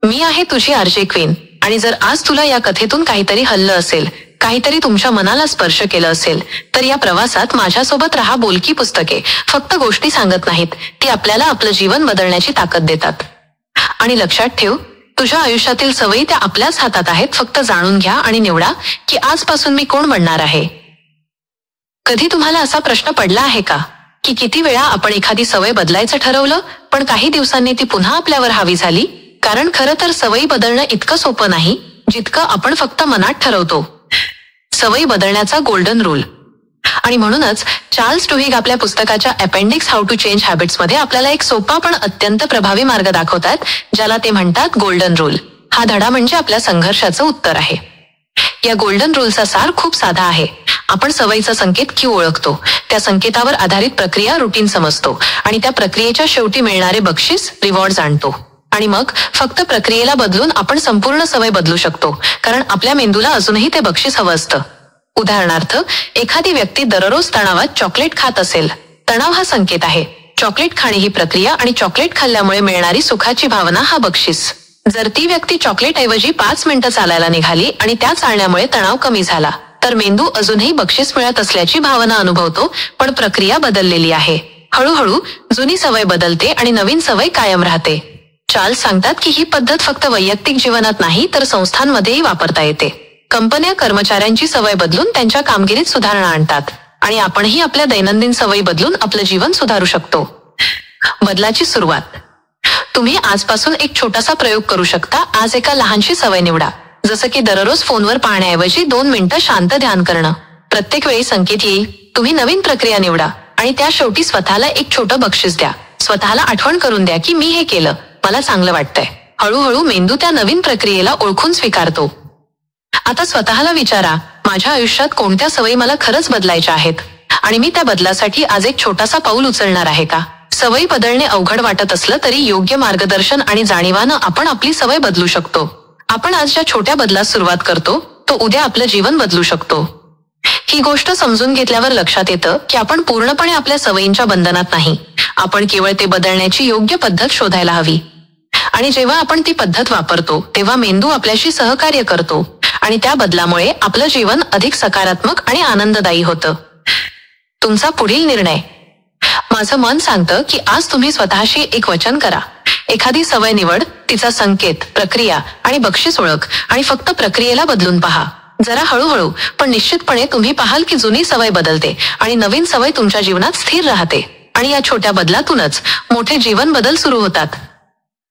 मी आहे तुझी आरजे क्वीन आणि जर आज तुला या कथेतून काहीतरी हललं असेल, काहीतरी तुमच्या मनाला स्पर्श केलं असेल तर या प्रवासात माझ्यासोबत रहा. बोलकी पुस्तके फक्त गोष्टी सांगत नाहीत, ती आपल्याला आपलं जीवन बदलण्याची ताकद देतात. आणि लक्षात ठेव, तुझ्या आयुष्यातील सवयी त्या आपल्याच हातात आहेत. फक्त जाणून घ्या आणि निवडा की आजपासून मी कोण बनणार आहे. कधी तुम्हाला असा प्रश्न पडला आहे का की किती वेळा आपण एखादी सवय बदलायचं ठरवलं पण काही दिवसांनी ती पुन्हा आपल्यावर हावी झाली? कारण खरं तर सवयी बदलणं इतकं सोपं नाही जितकं आपण फक्त मनात ठरवतो. सवयी बदलण्याचा गोल्डन रूल. आणि म्हणूनच चार्ल्स डुहिग आपल्या पुस्तकाच्या appendix how to change habits मध्ये आपल्याला एक सोपा पण अत्यंत प्रभावी मार्ग दाखवतात, ज्याला ते म्हणतात गोल्डन रूल. हा धडा म्हणजे आपल्या संघर्षाचं उत्तर आहे. या गोल्डन रूलचा सार खूप साधा आहे. आपण सवयीचा संकेत क्यू ओळखतो, त्या संकेतावर आधारित प्रक्रिया रुटीन समजतो आणि त्या प्रक्रियेच्या शेवटी मिळणारे बक्षीस रिवॉर्ड जाणतो. आणि मग फक्त प्रक्रियेला बदलून आपण संपूर्ण सवय बदलू शकतो, कारण आपल्या मेंदूला अजूनही ते बक्षीस हवं असतं. उदाहरणार्थ, एखादी व्यक्ती दररोज तणावात चॉकलेट खात असेल. तणाव हा संकेत आहे, चॉकलेट खाणे ही प्रक्रिया आणि चॉकलेट खाल्ल्यामुळे मिळणारी सुखाची भावना हा बक्षीस. जर ती व्यक्ती चॉकलेट ऐवजी 5 मिनिटं चालायला निघाली आणि त्या चालण्यामुळे तणाव कमी झाला तर मेंदू अजूनही बक्षीस मिळत असल्याची भावना अनुभवतो, पण प्रक्रिया बदललेली आहे. हळूहळू जुनी सवय बदलते आणि नवीन सवय कायम राहते. चार्ल्स सांगतात की ही पद्धत फक्त वैयक्तिक जीवनात नाही तर संस्थांमध्येही वापरता येते. कंपन्या कर्मचाऱ्यांची सवय बदलून त्यांच्या कामगिरीत सुधारणा आणतात आणि आपणही आपल्या दैनंदिन सवयी बदलून आपलं जीवन सुधारू शकतो. बदलाची सुरुवात. तुम्ही आजपासून एक छोटासा प्रयोग करू शकता. आज एका लहानशी सवय निवडा, जसं की दररोज फोनवर पाहण्याऐवजी 2 मिनिटं शांत ध्यान करणं. प्रत्येक वेळी संकेत येईल, तुम्ही नवीन प्रक्रिया निवडा आणि त्या शेवटी स्वतःला एक छोटं बक्षीस द्या. स्वतःला आठवण करून द्या की मी हे केलं, मला चांगलं वाटतंय. हळूहळू मेंदू त्या नवीन प्रक्रियेला ओळखून स्वीकारतो. आता स्वतःला विचारा, माझ्या आयुष्यात कोणत्या सवयी मला खरंच बदलायच्या आहेत आणि मी त्या बदलासाठी आज एक छोटासा पाऊल उचलणार आहे का? सवयी बदलणे अवघड वाटत असलं तरी योग्य मार्गदर्शन आणि जाणीवानं आपण आपली सवय बदलू शकतो. आपण आज ज्या छोट्या बदलास सुरुवात करतो तो उद्या आपलं जीवन बदलू शकतो. ही गोष्ट समजून घेतल्यावर लक्षात येतं की आपण पूर्णपणे आपल्या सवयींच्या बंधनात नाही. आपण केवळ ते बदलण्याची योग्य पद्धत शोधायला हवी. आणि जेव्हा आपण ती पद्धत वापरतो तेव्हा मेंदू आपल्याशी सहकार्य करतो आणि त्या बदलामुळे आपलं जीवन अधिक सकारात्मक आणि आनंददायी होतं. तुमचा पुढील निर्णय. माझं मन सांगतं की आज तुम्ही स्वतःशी एक वचन करा. एखादी सवय निवड, तिचा संकेत, प्रक्रिया आणि बक्षीस ओळख आणि फक्त प्रक्रियेला बदलून पहा. जरा हळूहळू पण निश्चितपणे तुम्ही पाहाल की जुनी सवय बदलते आणि नवीन सवय तुमच्या जीवनात स्थिर राहते. आणि या छोट्या बदलातूनच मोठे जीवन बदल सुरू होतात.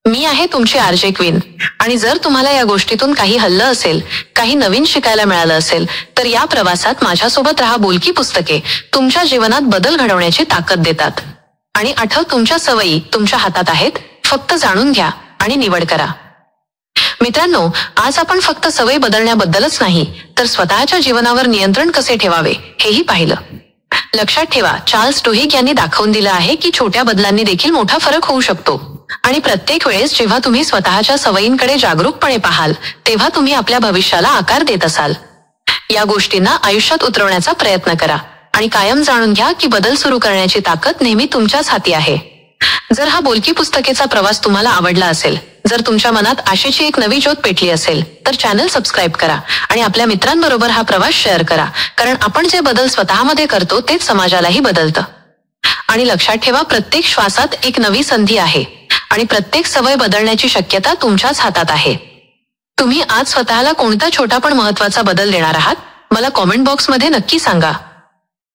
मी आहे तुमची आरजे क्वीन आणि जर तुम्हाला या गोष्टीतून काही हल्लं असेल, काही नवीन शिकायला मिळालं असेल तर या प्रवासात माझ्यासोबत राहा. बोलकी पुस्तके तुमच्या जीवनात बदल घडवण्याची ताकद देतात. आणि आठव, तुमच्या सवयी तुमच्या हातात आहेत. फक्त जाणून घ्या आणि निवड करा. मित्रांनो, आज आपण फक्त सवय बदलण्याबद्दलच नाही तर स्वतःच्या जीवनावर नियंत्रण कसे ठेवावे हेही पाहिलं. लक्षात ठेवा, चार्ल्स डुहिग यांनी दाखवून दिलं आहे की छोट्या बदलांनी देखील मोठा फरक होऊ शकतो. आणि प्रत्येक वेळेस जेव्हा तुम्ही स्वतःच्या सवयींकडे जागरूकपणे पाहाल तेव्हा तुम्ही आपल्या भविष्याला आकार देत असाल. या गोष्टींना आयुष्यात उतरवण्याचा प्रयत्न करा आणि कायम जाणून घ्या की बदल सुरू करण्याची ताकद नेहमी तुमच्याच हाती आहे. जर हा बोलकी पुस्तकेचा प्रवास तुम्हाला आवडला असेल, जर तुमच्या मनात आशेची एक नवी ज्योत पेटली असेल तर चॅनल सबस्क्राईब करा आणि आपल्या मित्रांबरोबर हा प्रवास शेअर करा. कारण आपण जे बदल स्वतःमध्ये करतो तेच समाजालाही बदलतं. आणि लक्षात ठेवा, प्रत्येक श्वासात एक नवी संधी आहे आणि प्रत्येक सवय बदलण्याची शक्यता तुमच्याच हातात आहे. तुम्ही आज स्वतःला कोणता छोटा पण महत्वाचा बदल देणार आहात मला कॉमेंट बॉक्समध्ये नक्की सांगा.